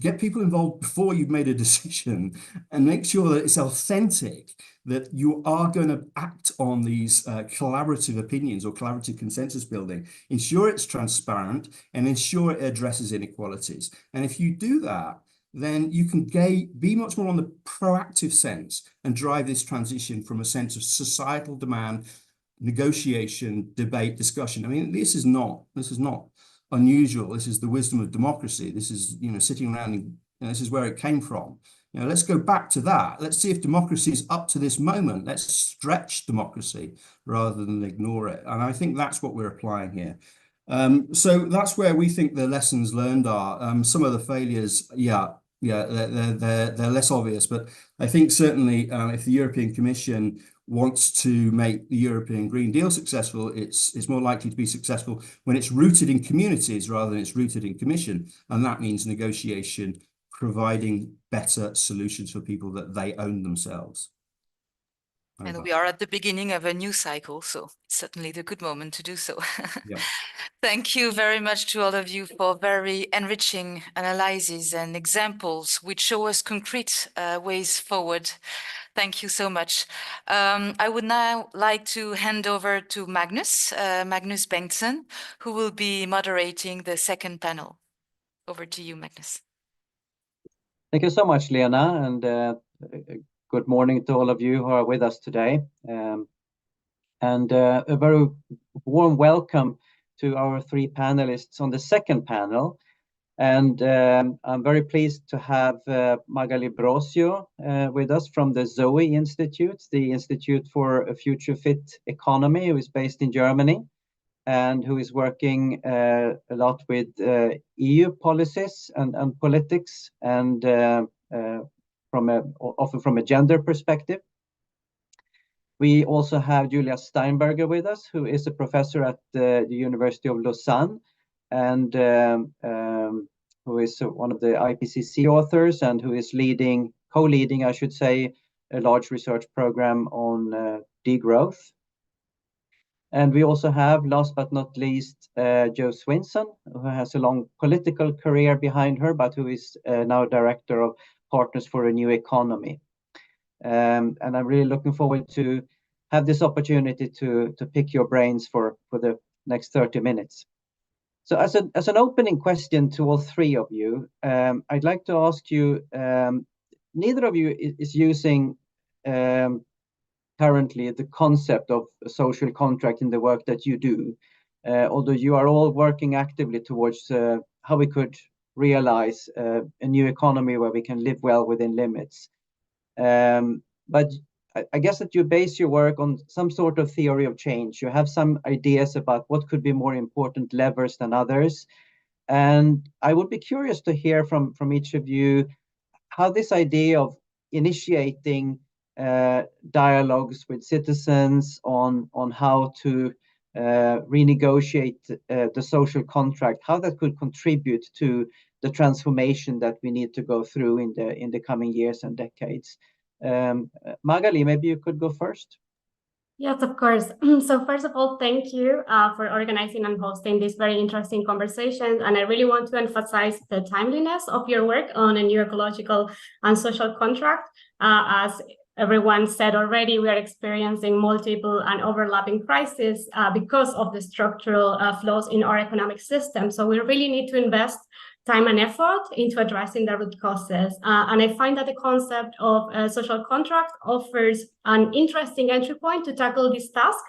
get people involved before you've made a decision and make sure that it's authentic, that you are going to act on these collaborative opinions or collaborative consensus building. Ensure it's transparent and ensure it addresses inequalities. And if you do that, then you can be much more on the proactive sense and drive this transition from a sense of societal demand, negotiation, debate, discussion. I mean, this is not unusual. This is the wisdom of democracy. This is, you know, sitting around and this is where it came from. You know, let's go back to that. Let's see if democracy is up to this moment. Let's stretch democracy rather than ignore it. And I think that's what we're applying here. So that's where we think the lessons learned are. Some of the failures, they're less obvious, but I think certainly if the European Commission wants to make the European Green Deal successful, it's more likely to be successful when it's rooted in communities rather than it's rooted in Commission. And that means negotiation, providing better solutions for people that they own themselves. And we are at the beginning of a new cycle, so it's certainly the good moment to do so. Yeah. Thank you very much to all of you for very enriching analyses and examples which show us concrete ways forward. Thank you so much. I would now like to hand over to Magnus Bengtsson, who will be moderating the second panel. Over to you, Magnus. Thank you so much, Lena, and good morning to all of you who are with us today. And a very warm welcome to our three panelists on the second panel. And I'm very pleased to have Magalí Brosio with us from the Zoe Institute, the Institute for a Future Fit Economy, who is based in Germany and who is working a lot with EU policies and politics, and often from a gender perspective. We also have Julia Steinberger with us, who is a professor at the University of Lausanne, and who is one of the IPCC authors and who is co-leading, I should say, a large research program on degrowth. And we also have, last but not least, Jo Swinson, who has a long political career behind her, but who is now director of Partners for a New Economy. And I'm really looking forward to have this opportunity to pick your brains for the next 30 minutes. So as an opening question to all three of you, I'd like to ask you, neither of you is using currently the concept of a social contract in the work that you do, although you are all working actively towards how we could realize a new economy where we can live well within limits. But I guess that you base your work on some sort of theory of change. You have some ideas about what could be more important levers than others. And I would be curious to hear from each of you how this idea of initiating dialogues with citizens on how to renegotiate the social contract, how that could contribute to the transformation that we need to go through in the coming years and decades. Magalí, maybe you could go first. Yes, of course. So first of all, thank you for organizing and hosting this very interesting conversation. And I really want to emphasize the timeliness of your work on a new ecological and social contract. As everyone said already, we are experiencing multiple and overlapping crises because of the structural flaws in our economic system. So we really need to invest time and effort into addressing the root causes. And I find that the concept of a social contract offers an interesting entry point to tackle this task,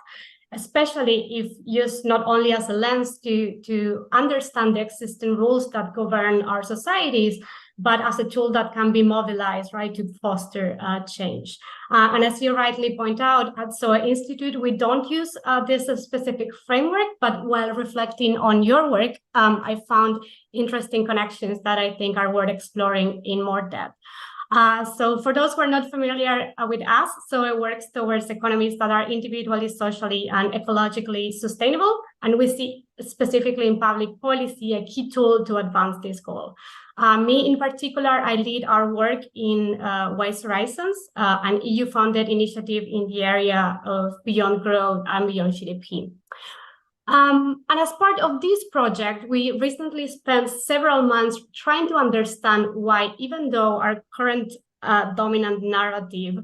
especially if used not only as a lens to understand the existing rules that govern our societies, but as a tool that can be mobilized, right, to foster change. And as you rightly point out, at SOA Institute, we don't use this specific framework, but while reflecting on your work, I found interesting connections that I think are worth exploring in more depth. So for those who are not familiar with us, SOA works towards economies that are individually, socially, and ecologically sustainable. And we see specifically in public policy a key tool to advance this goal. Me in particular, I lead our work in Wise Horizons, an EU-funded initiative in the area of beyond growth and beyond GDP. And as part of this project, we recently spent several months trying to understand why, even though our current dominant narrative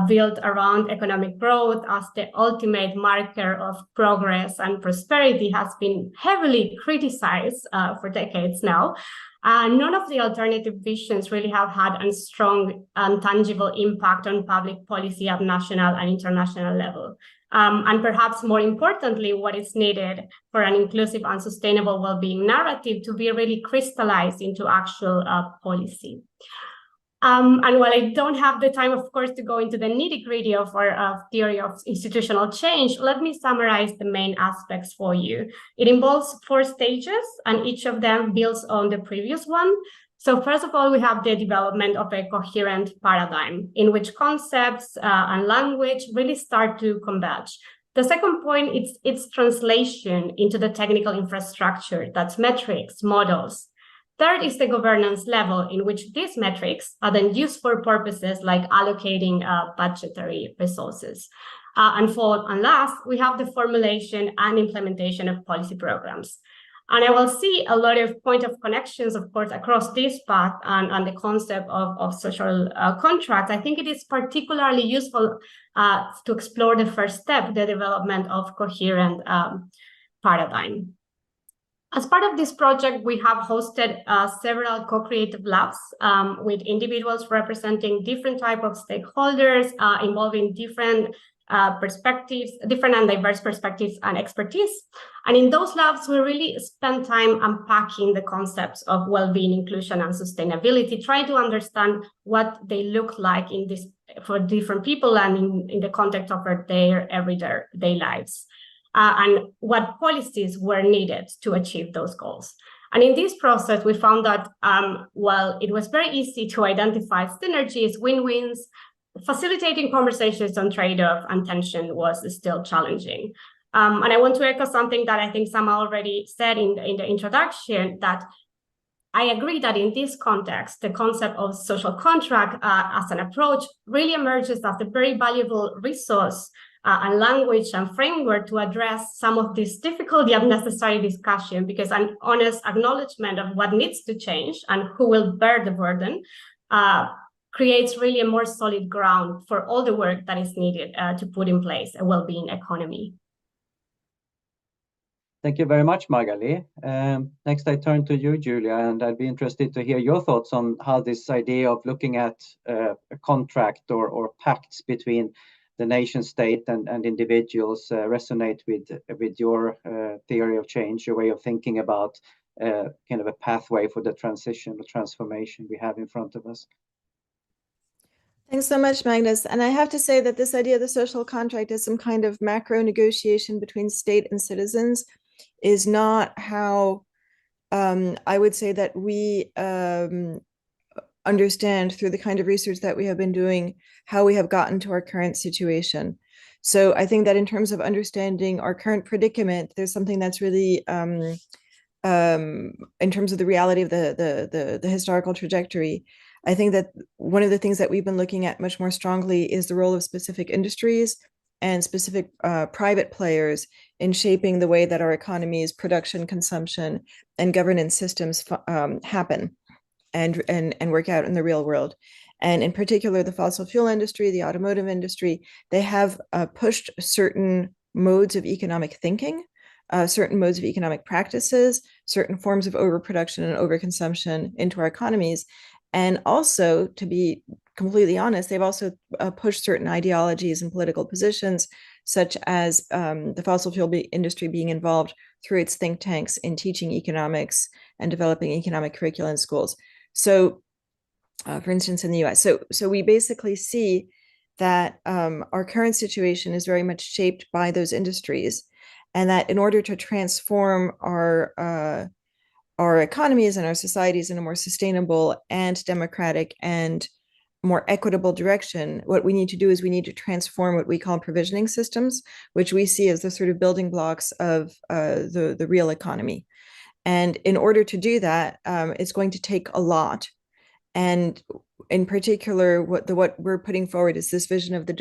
built around economic growth as the ultimate marker of progress and prosperity has been heavily criticized for decades now, none of the alternative visions really have had a strong and tangible impact on public policy at national and international level. And perhaps more importantly, what is needed for an inclusive and sustainable well-being narrative to be really crystallized into actual policy. And while I don't have the time, of course, to go into the nitty-gritty of our theory of institutional change, let me summarize the main aspects for you. It involves 4 stages, and each of them builds on the previous one. So first of all, we have the development of a coherent paradigm in which concepts and language really start to converge. The second point is its translation into the technical infrastructure, that's metrics, models. Third is the governance level in which these metrics are then used for purposes like allocating budgetary resources. And fourth and last, we have the formulation and implementation of policy programs. And I will see a lot of point of connections, of course, across this path and the concept of social contracts. I think it is particularly useful to explore the first step, the development of coherent paradigm. As part of this project, we have hosted several co-creative labs with individuals representing different types of stakeholders, involving different perspectives, different and diverse perspectives and expertise. And in those labs, we really spend time unpacking the concepts of well-being, inclusion, and sustainability, trying to understand what they look like in this for different people and in the context of their everyday lives. And what policies were needed to achieve those goals. And in this process, we found that while it was very easy to identify synergies, win-wins, facilitating conversations on trade-off and tension was still challenging. And I want to echo something that I think Sama already said in the introduction, that I agree that in this context, the concept of social contract as an approach really emerges as a very valuable resource and language and framework to address some of this difficult yet necessary discussion, because an honest acknowledgement of what needs to change and who will bear the burden creates really a more solid ground for all the work that is needed to put in place a well-being economy. Thank you very much, Magalí. Next, I turn to you, Julia, and I'd be interested to hear your thoughts on how this idea of looking at a contract or pacts between the nation state and individuals resonate with your theory of change, your way of thinking about kind of a pathway for the transition, the transformation we have in front of us. Thanks so much, Magnus. And I have to say that this idea of the social contract as some kind of macro negotiation between state and citizens is not how I would say that we understand through the kind of research that we have been doing how we have gotten to our current situation. So I think that in terms of understanding our current predicament, there's something that's really in terms of the reality of the historical trajectory. I think that one of the things that we've been looking at much more strongly is the role of specific industries and specific private players in shaping the way that our economies, production, consumption, and governance systems happen and work out in the real world. And in particular, the fossil fuel industry, the automotive industry, they have pushed certain modes of economic thinking, certain modes of economic practices, certain forms of overproduction and overconsumption into our economies. And also, to be completely honest, they've also pushed certain ideologies and political positions, such as the fossil fuel industry being involved through its think tanks in teaching economics and developing economic curricula in schools. So, for instance, in the US, so we basically see that our current situation is very much shaped by those industries, and that in order to transform our economies and our societies in a more sustainable and democratic and more equitable direction, what we need to do is we need to transform what we call provisioning systems, which we see as the sort of building blocks of the real economy. And in order to do that, it's going to take a lot. And in particular, what we're putting forward is this vision of the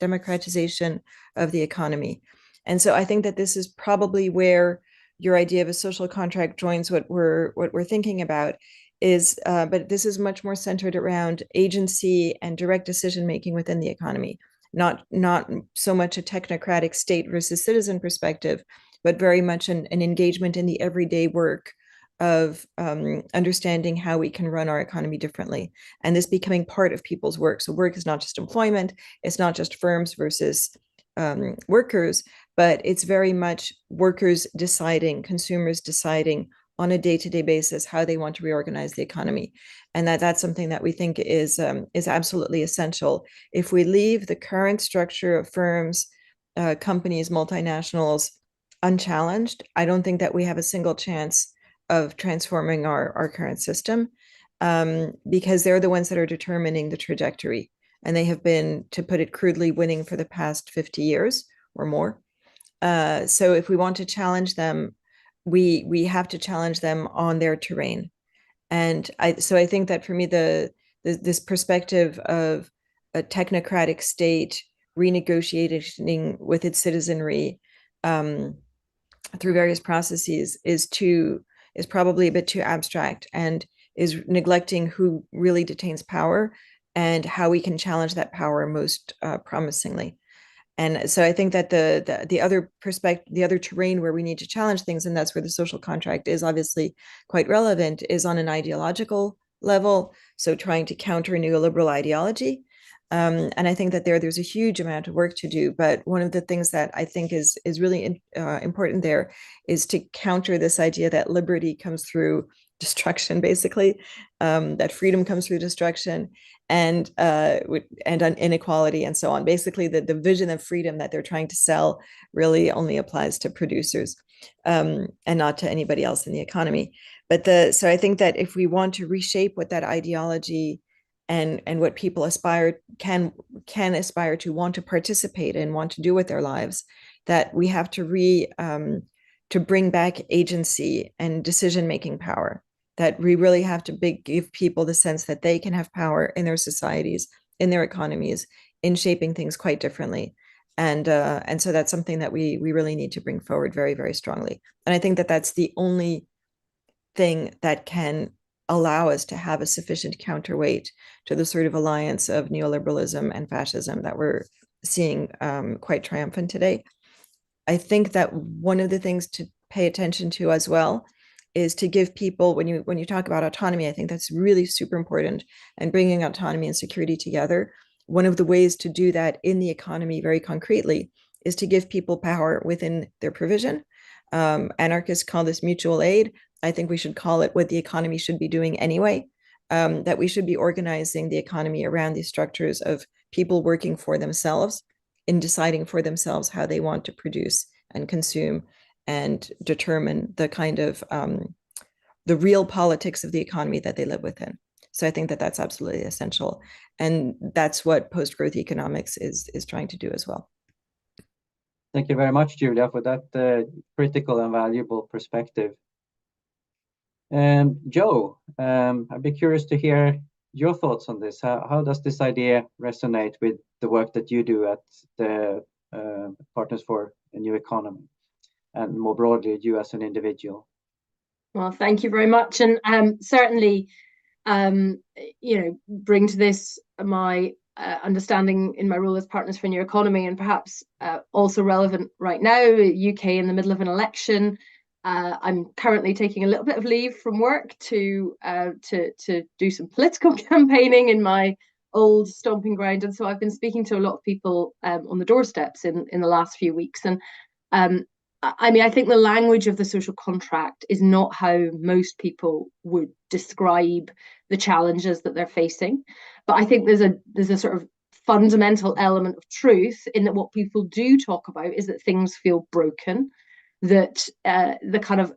democratization of the economy. And so I think that this is probably where your idea of a social contract joins what we're thinking about is, but this is much more centered around agency and direct decision making within the economy, not so much a technocratic state versus citizen perspective, but very much an engagement in the everyday work of understanding how we can run our economy differently, and this becoming part of people's work. So work is not just employment, it's not just firms versus workers, but it's very much workers deciding, consumers deciding on a day-to-day basis how they want to reorganize the economy. And that's something that we think is absolutely essential. If we leave the current structure of firms, companies, multinationals unchallenged, I don't think that we have a single chance of transforming our current system, because they're the ones that are determining the trajectory. And they have been, to put it crudely, winning for the past 50 years or more. So if we want to challenge them, we have to challenge them on their terrain. And I think that for me, this perspective of a technocratic state renegotiating with its citizenry through various processes is probably a bit too abstract and is neglecting who really detains power and how we can challenge that power most promisingly. And so I think that the other perspective, the other terrain where we need to challenge things, and that's where the social contract is obviously quite relevant, is on an ideological level. So trying to counter neoliberal ideology. And I think that there's a huge amount of work to do. But one of the things that I think is really important there is to counter this idea that liberty comes through destruction, basically, that freedom comes through destruction, and inequality and so on. Basically, the vision of freedom that they're trying to sell really only applies to producers and not to anybody else in the economy. But so I think that if we want to reshape what that ideology and what people can aspire to, want to participate in, want to do with their lives, that we have to to bring back agency and decision-making power, that we really have to give people the sense that they can have power in their societies, in their economies, in shaping things quite differently. And so that's something that we really need to bring forward very, very strongly. And I think that that's the only thing that can allow us to have a sufficient counterweight to the sort of alliance of neoliberalism and fascism that we're seeing quite triumphant today. I think that one of the things to pay attention to as well is to give people, when you talk about autonomy, I think that's really super important, and bringing autonomy and security together. One of the ways to do that in the economy very concretely is to give people power within their provision. Anarchists call this mutual aid. I think we should call it what the economy should be doing anyway, that we should be organizing the economy around these structures of people working for themselves, in deciding for themselves how they want to produce and consume and determine the kind of the real politics of the economy that they live within. So I think that that's absolutely essential. And that's what post-growth economics is trying to do as well. Thank you very much, Julia, for that critical and valuable perspective. Jo, I'd be curious to hear your thoughts on this. How does this idea resonate with the work that you do at the Partners for a New Economy, and more broadly, you as an individual? Well, thank you very much, and certainly, bring to this my understanding in my role as Partners for a New Economy, and perhaps also relevant right now, UK in the middle of an election. I'm currently taking a little bit of leave from work to do some political campaigning in my old stomping ground, and so I've been speaking to a lot of people on the doorsteps in the last few weeks. And I mean, I think the language of the social contract is not how most people would describe the challenges that they're facing, but I think there's a sort of fundamental element of truth in that what people do talk about is that things feel broken, that the kind of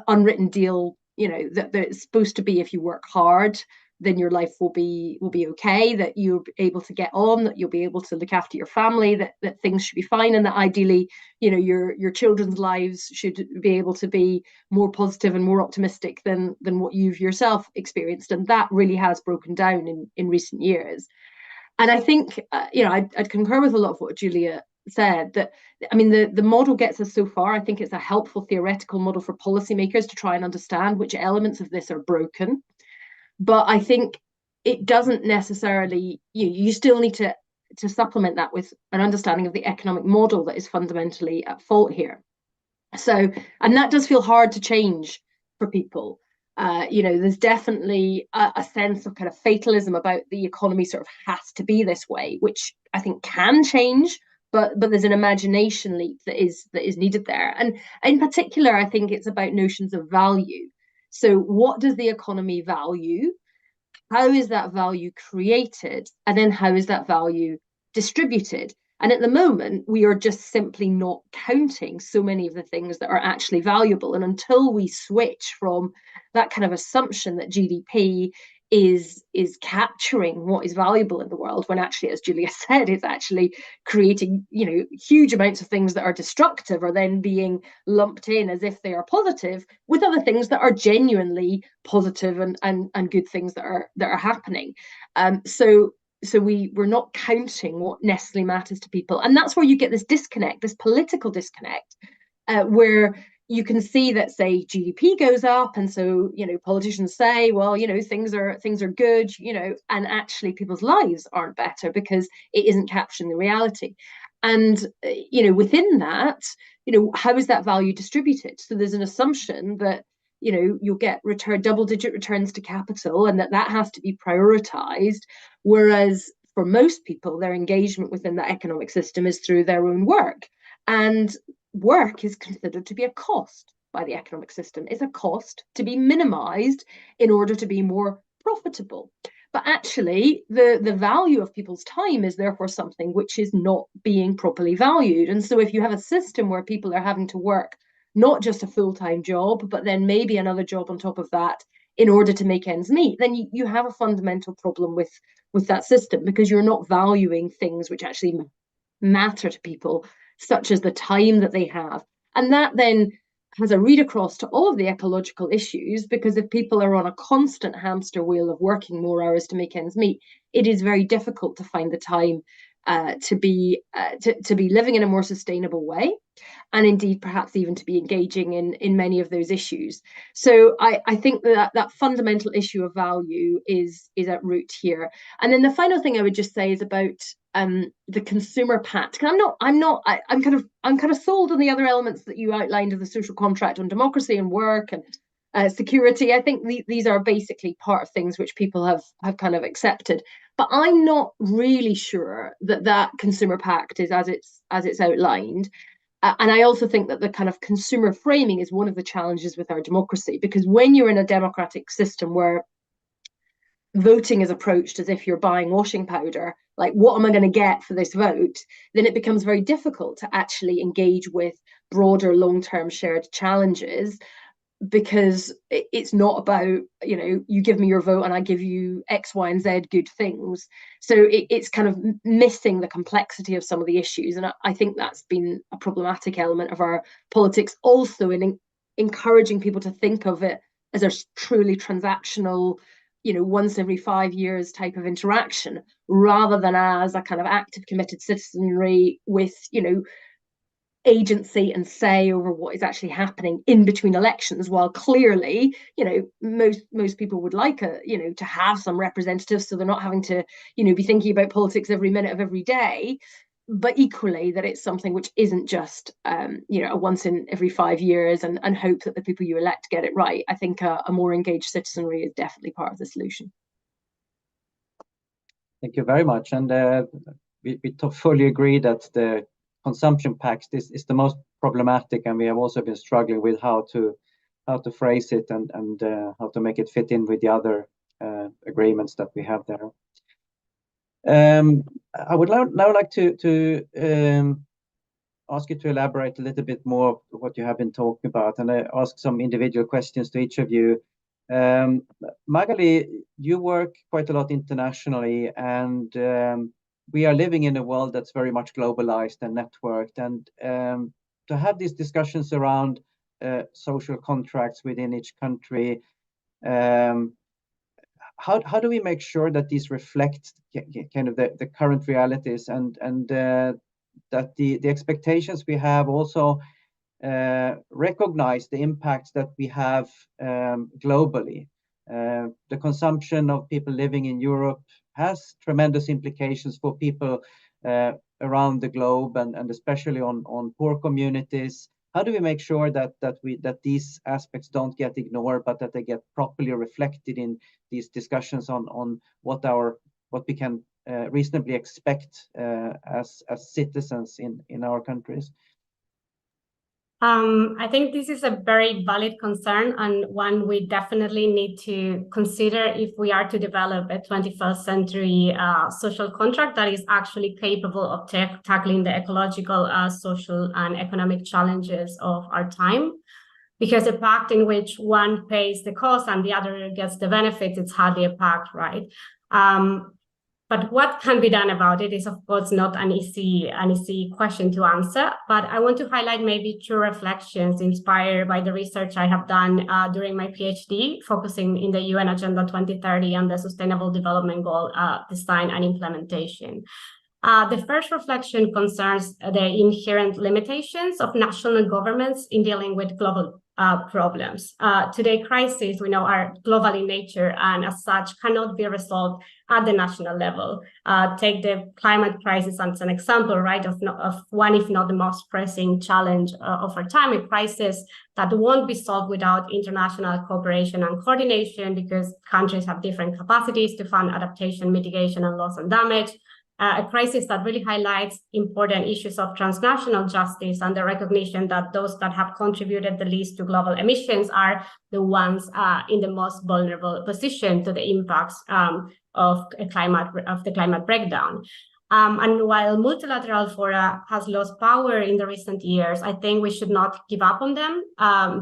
unwritten deal, that it's supposed to be, if you work hard, then your life will be okay, that you're able to get on, that you'll be able to look after your family, that things should be fine, and that ideally, your children's lives should be able to be more positive and more optimistic than what you've yourself experienced. And that really has broken down in recent years. And I think, I'd concur with a lot of what Julia said, that, I mean, the model gets us so far. I think it's a helpful theoretical model for policymakers to try and understand which elements of this are broken. But I think it doesn't necessarily, you still need to supplement that with an understanding of the economic model that is fundamentally at fault here. So, and that does feel hard to change for people. There's definitely a sense of kind of fatalism about the economy sort of has to be this way, which I think can change, but there's an imagination leap that is needed there. And in particular, I think it's about notions of value. So what does the economy value? How is that value created? And then how is that value distributed? And at the moment, we are just simply not counting so many of the things that are actually valuable. And until we switch from that kind of assumption that GDP is capturing what is valuable in the world, when actually, as Julia said, it's actually creating, huge amounts of things that are destructive are then being lumped in as if they are positive, with other things that are genuinely positive and good things that are happening. So we're not counting what necessarily matters to people. And that's where you get this disconnect, this political disconnect, where you can see that, say, GDP goes up, and so politicians say, well, things are good, and actually people's lives aren't better because it isn't capturing the reality. And within that, how is that value distributed? So there's an assumption that you'll get double-digit returns to capital, and that has to be prioritized, whereas for most people, their engagement within the economic system is through their own work. And work is considered to be a cost by the economic system. It's a cost to be minimized in order to be more profitable. But actually, the value of people's time is therefore something which is not being properly valued. And so if you have a system where people are having to work not just a full-time job, but then maybe another job on top of that in order to make ends meet, then you have a fundamental problem with that system, because you're not valuing things which actually matter to people, such as the time that they have. And that then has a read across to all of the ecological issues, because if people are on a constant hamster wheel of working more hours to make ends meet, it is very difficult to find the time to be living in a more sustainable way, and indeed perhaps even to be engaging in many of those issues. So I think that fundamental issue of value is at root here. And then the final thing I would just say is about the consumer pact. I'm kind of sold on the other elements that you outlined of the social contract on democracy and work and security. I think these are basically part of things which people have kind of accepted. But I'm not really sure that consumer pact is as it's outlined. And I also think that the kind of consumer framing is one of the challenges with our democracy, because when you're in a democratic system where voting is approached as if you're buying washing powder, like, what am I going to get for this vote? Then it becomes very difficult to actually engage with broader long-term shared challenges. because it's not about, you know, you give me your vote and I give you X, Y, and Z good things. So it's kind of missing the complexity of some of the issues. And I think that's been a problematic element of our politics, also in encouraging people to think of it as a truly transactional, you know, once every 5 years type of interaction, rather than as a kind of active, committed citizenry with, you know, agency and say over what is actually happening in between elections, while clearly, you know, most people would like you know, to have some representatives, so they're not having to, you know, be thinking about politics every minute of every day, but equally that it's something which isn't just you know, a once in every 5 years and hope that the people you elect get it right. I think a more engaged citizenry is definitely part of the solution. Thank you very much. And we fully agree that the consumption pacts is the most problematic, and we have also been struggling with how to phrase it and how to make it fit in with the other agreements that we have there. I would now like to ask you to elaborate a little bit more what you have been talking about, and I ask some individual questions to each of you. Magalí, you work quite a lot internationally, and we are living in a world that's very much globalized and networked, and to have these discussions around social contracts within each country, how do we make sure that these reflect kind of the current realities, and that the expectations we have also recognize the impacts that we have globally? The consumption of people living in Europe has tremendous implications for people around the globe, and especially on poor communities. How do we make sure that these aspects don't get ignored, but that they get properly reflected in these discussions on what we can reasonably expect as citizens in our countries? I think this is a very valid concern, and one we definitely need to consider if we are to develop a 21st century social contract that is actually capable of tackling the ecological, social, and economic challenges of our time. Because a pact in which one pays the cost and the other gets the benefits, it's hardly a pact, right? But what can be done about it is, of course, not an easy question to answer. But I want to highlight maybe 2 reflections inspired by the research I have done during my PhD, focusing in the UN Agenda 2030 and the Sustainable Development Goal design and implementation. The first reflection concerns the inherent limitations of national governments in dealing with global problems. Today, crises we know are global in nature, and as such cannot be resolved at the national level. Take the climate crisis as an example, right, of one, if not the most pressing challenge of our time, a crisis that won't be solved without international cooperation and coordination, because countries have different capacities to fund adaptation, mitigation, and loss and damage. A crisis that really highlights important issues of transnational justice and the recognition that those that have contributed the least to global emissions are the ones in the most vulnerable position to the impacts of the climate breakdown. And while multilateral fora has lost power in the recent years, I think we should not give up on them.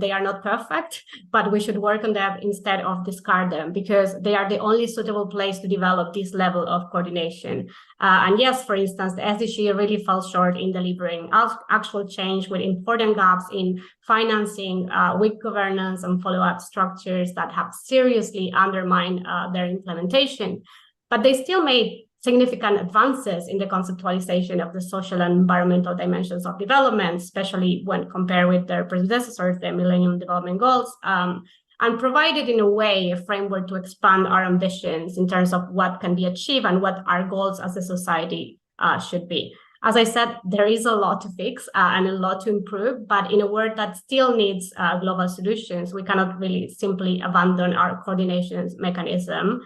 They are not perfect, but we should work on them instead of discard them, because they are the only suitable place to develop this level of coordination. And yes, for instance, the SDG really fell short in delivering actual change, with important gaps in financing, weak governance, and follow-up structures that have seriously undermined their implementation. But they still made significant advances in the conceptualization of the social and environmental dimensions of development, especially when compared with their predecessors, the Millennium Development Goals, and provided in a way a framework to expand our ambitions in terms of what can be achieved and what our goals as a society should be. As I said, there is a lot to fix and a lot to improve, but in a world that still needs global solutions, we cannot really simply abandon our coordination mechanism,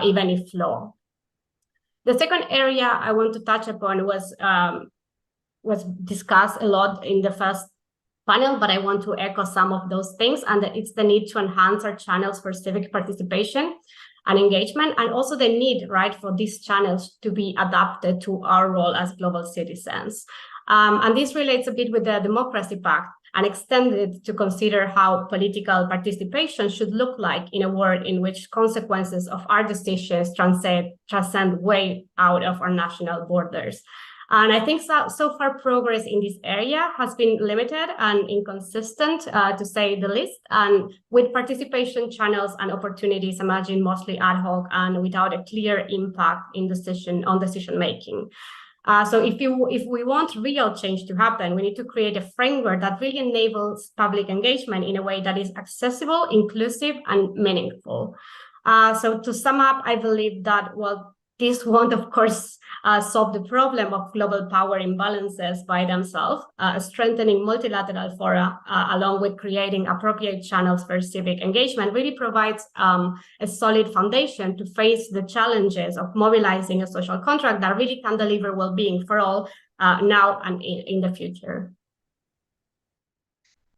even if flawed. The second area I want to touch upon was discussed a lot in the first panel, but I want to echo some of those things, and it's the need to enhance our channels for civic participation and engagement, and also the need, right, for these channels to be adapted to our role as global citizens. And this relates a bit with the Democracy Pact. and extended to consider how political participation should look like in a world in which consequences of our decisions transcend way out of our national borders. And I think so far progress in this area has been limited and inconsistent, to say the least, and with participation channels and opportunities emerging mostly ad hoc and without a clear impact in decision making. So if we want real change to happen, we need to create a framework that really enables public engagement in a way that is accessible, inclusive, and meaningful. So to sum up, I believe that, well, this won't, of course, solve the problem of global power imbalances by themselves. Strengthening multilateral fora, along with creating appropriate channels for civic engagement, really provides a solid foundation to face the challenges of mobilizing a social contract that really can deliver well-being for all now and in the future.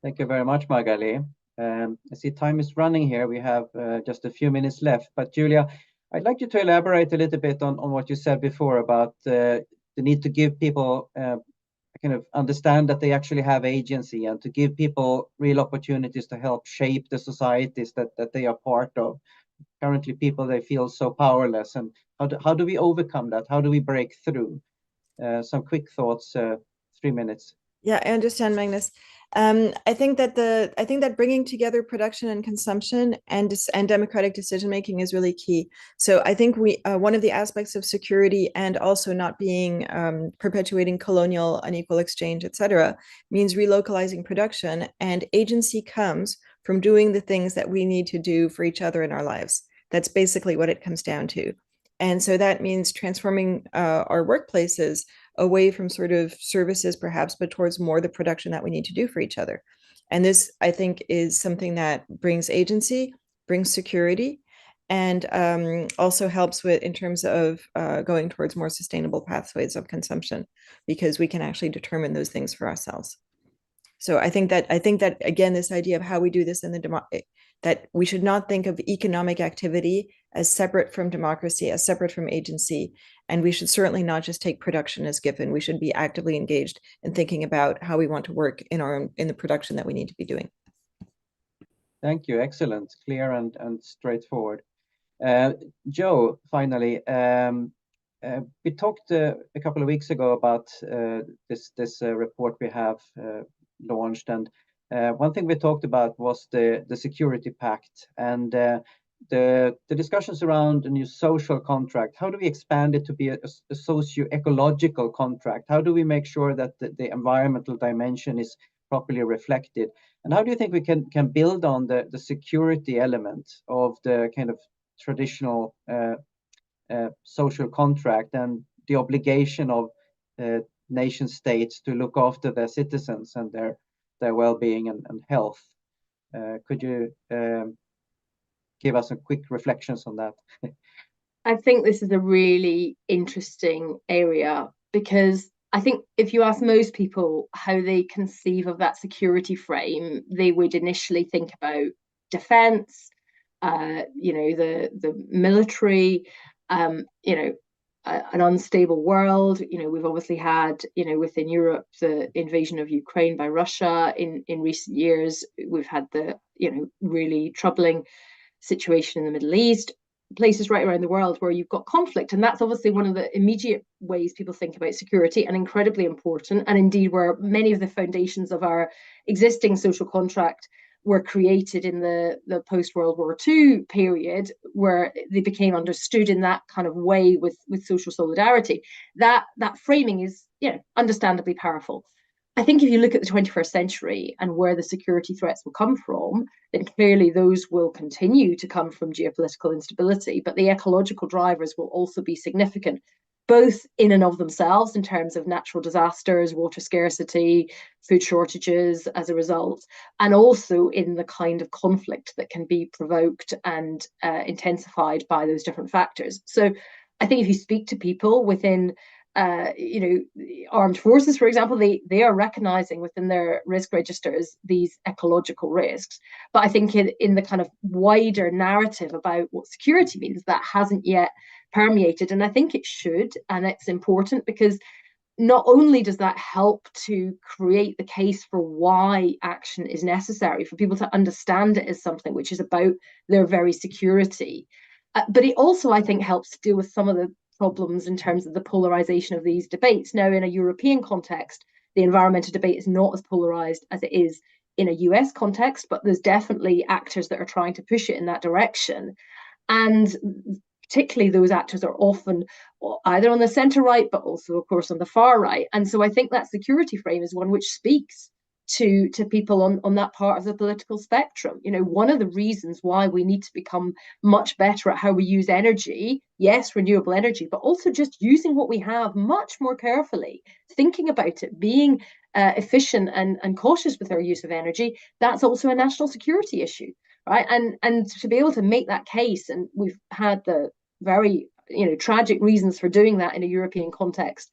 Thank you very much, Magalí. I see time is running here. We have just a few minutes left, but Julia, I'd like you to elaborate a little bit on what you said before about the need to give people kind of understand that they actually have agency, and to give people real opportunities to help shape the societies that they are part of. Currently, people, they feel so powerless, and how do we overcome that? How do we break through? Some quick thoughts, 3 minutes. Yeah, I understand, Magnus. I think that bringing together production and consumption and democratic decision making is really key. So I think one of the aspects of security, and also not being perpetuating colonial unequal exchange, etc., means relocalizing production, and agency comes from doing the things that we need to do for each other in our lives. That's basically what it comes down to. And so that means transforming our workplaces away from sort of services perhaps, but towards more the production that we need to do for each other. And this, I think, is something that brings agency, brings security, and also helps with in terms of going towards more sustainable pathways of consumption, because we can actually determine those things for ourselves. So I think that again, this idea of how we do this in that we should not think of economic activity as separate from democracy, as separate from agency, and we should certainly not just take production as given. We should be actively engaged in thinking about how we want to work in the production that we need to be doing. Thank you. Excellent, clear and straightforward. Jo, finally, we talked a couple of weeks ago about this report we have launched, and one thing we talked about was the security pact, and the discussions around a new social contract. How do we expand it to be a socio-ecological contract? How do we make sure that the environmental dimension is properly reflected? And how do you think we can build on the security element of the kind of traditional social contract and the obligation of nation states to look after their citizens and their well-being and health? Could you give us some quick reflections on that? I think this is a really interesting area, because I think if you ask most people how they conceive of that security frame, they would initially think about defense, the military, an unstable world. We've obviously had, within Europe, the invasion of Ukraine by Russia in recent years. We've had the, really troubling situation in the Middle East, places right around the world where you've got conflict. And that's obviously one of the immediate ways people think about security, and incredibly important. And indeed, where many of the foundations of our existing social contract were created in the post-World War II period, where they became understood in that kind of way with social solidarity. That framing is, understandably powerful. I think if you look at the 21st century and where the security threats will come from, then clearly those will continue to come from geopolitical instability, but the ecological drivers will also be significant, both in and of themselves in terms of natural disasters, water scarcity, food shortages as a result, and also in the kind of conflict that can be provoked and intensified by those different factors. So I think if you speak to people within armed forces, for example, they are recognizing within their risk registers these ecological risks. But I think in the kind of wider narrative about what security means, that hasn't yet permeated. And I think it should, and it's important, because not only does that help to create the case for why action is necessary, for people to understand it as something which is about their very security, but it also, I think, helps to deal with some of the problems in terms of the polarization of these debates. Now, in a European context, the environmental debate is not as polarized as it is in a US context, but there's definitely actors that are trying to push it in that direction. And particularly those actors are often either on the centre right, but also, of course, on the far right. And so I think that security frame is one which speaks to people on that part of the political spectrum. You know, one of the reasons why we need to become much better at how we use energy, yes, renewable energy, but also just using what we have much more carefully, thinking about it, being efficient and cautious with our use of energy, that's also a national security issue. Right. And to be able to make that case, and we've had the very tragic reasons for doing that in a European context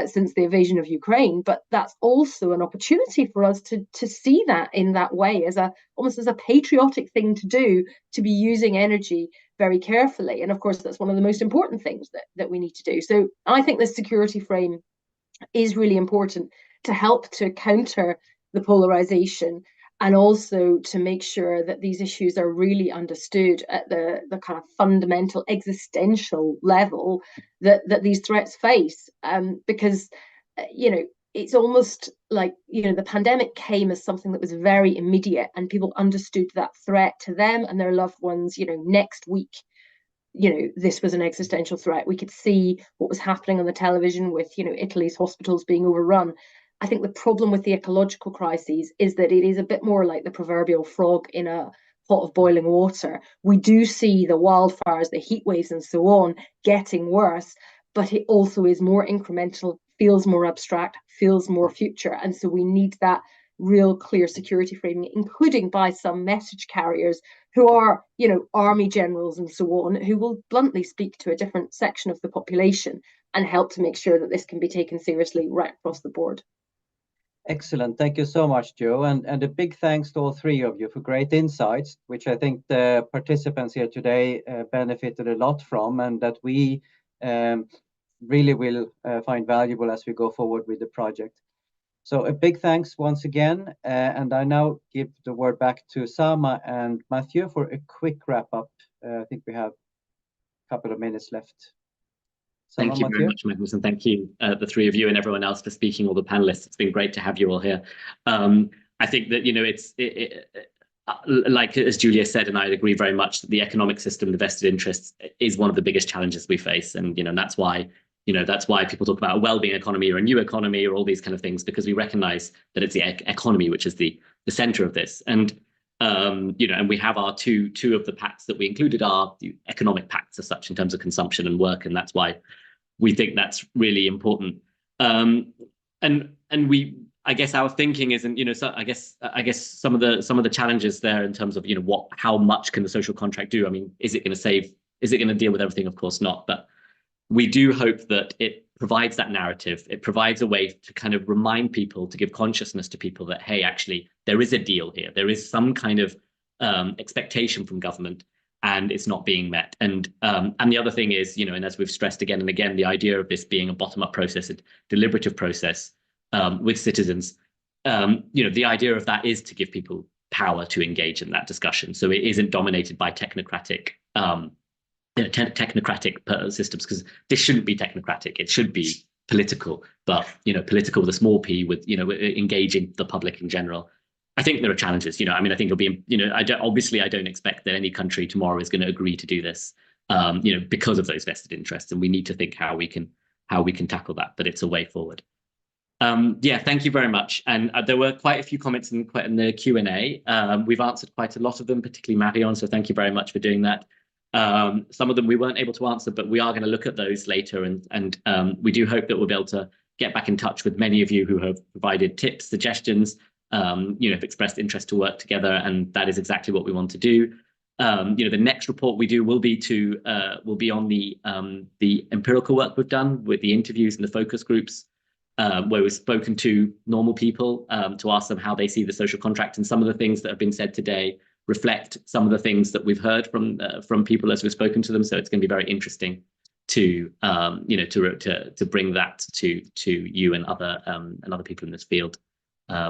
since the invasion of Ukraine, but that's also an opportunity for us to see that in that way, as almost as a patriotic thing to do, to be using energy very carefully. And of course, that's one of the most important things that we need to do. So I think the security frame is really important to help to counter the polarization, and also to make sure that these issues are really understood at the kind of fundamental existential level that these threats face. Because, it's almost like, the pandemic came as something that was very immediate, and people understood that threat to them and their loved ones, next week. This was an existential threat. We could see what was happening on the television with, Italy's hospitals being overrun. I think the problem with the ecological crises is that it is a bit more like the proverbial frog in a pot of boiling water. We do see the wildfires, the heat waves and so on getting worse, but it also is more incremental, feels more abstract, feels more future. And so we need that real clear security framing, including by some message carriers who are, army generals and so on, who will bluntly speak to a different section of the population and help to make sure that this can be taken seriously right across the board. Excellent. Thank you so much, Jo. And a big thanks to all three of you for great insights, which I think the participants here today benefited a lot from, and that we really will find valuable as we go forward with the project. So a big thanks once again. And I now give the word back to Sama and Matthew for a quick wrap up. I think we have a couple of minutes left. Thank you very much, Magnus, and thank you, the three of you and everyone else, for speaking, all the panelists. It's been great to have you all here. I think that, like as Julia said, and I agree very much, that the economic system, the vested interests, is one of the biggest challenges we face. And, that's why people talk about a well-being economy or a new economy or all these kind of things, because we recognize that it's the economy which is the center of this. And and we have our two of the pacts that we included are the economic pacts as such in terms of consumption and work, and that's why we think that's really important. And I guess our thinking isn't, so I guess some of the challenges there in terms of how much can the social contract do? I mean, is it going to deal with everything? Of course not, but we do hope that it provides that narrative. It provides a way to kind of remind people, to give consciousness to people that, hey, actually, there is a deal here. There is some kind of expectation from government, and it's not being met. And the other thing is, and as we've stressed again and again, the idea of this being a bottom-up process, a deliberative process with citizens, the idea of that is to give people power to engage in that discussion. So it isn't dominated by technocratic systems, because this shouldn't be technocratic. It should be political, but political with a small p, with engaging the public in general. I think there are challenges. I think it'll be. I don't expect that any country tomorrow is going to agree to do this. Because of those vested interests, and we need to think how we can tackle that. But it's a way forward. Thank you very much. And there were quite a few comments in the Q&A. We've answered quite a lot of them, particularly Marion. So thank you very much for doing that. Some of them we weren't able to answer, but we are going to look at those later, and we do hope that we'll be able to get back in touch with many of you who have provided tips, suggestions, have expressed interest to work together, and that is exactly what we want to do. The next report we do will be on the empirical work we've done with the interviews and the focus groups, where we've spoken to normal people to ask them how they see the social contract, and some of the things that have been said today reflect some of the things that we've heard from people as we've spoken to them. So it's going to be very interesting to to bring that to you and other people in this field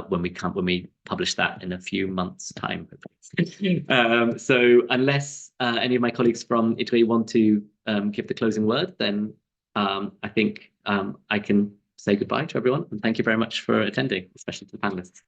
when we publish that in a few months' time. So unless any of my colleagues from IDDRI want to give the closing word, then I think I can say goodbye to everyone, and thank you very much for attending, especially to the panelists.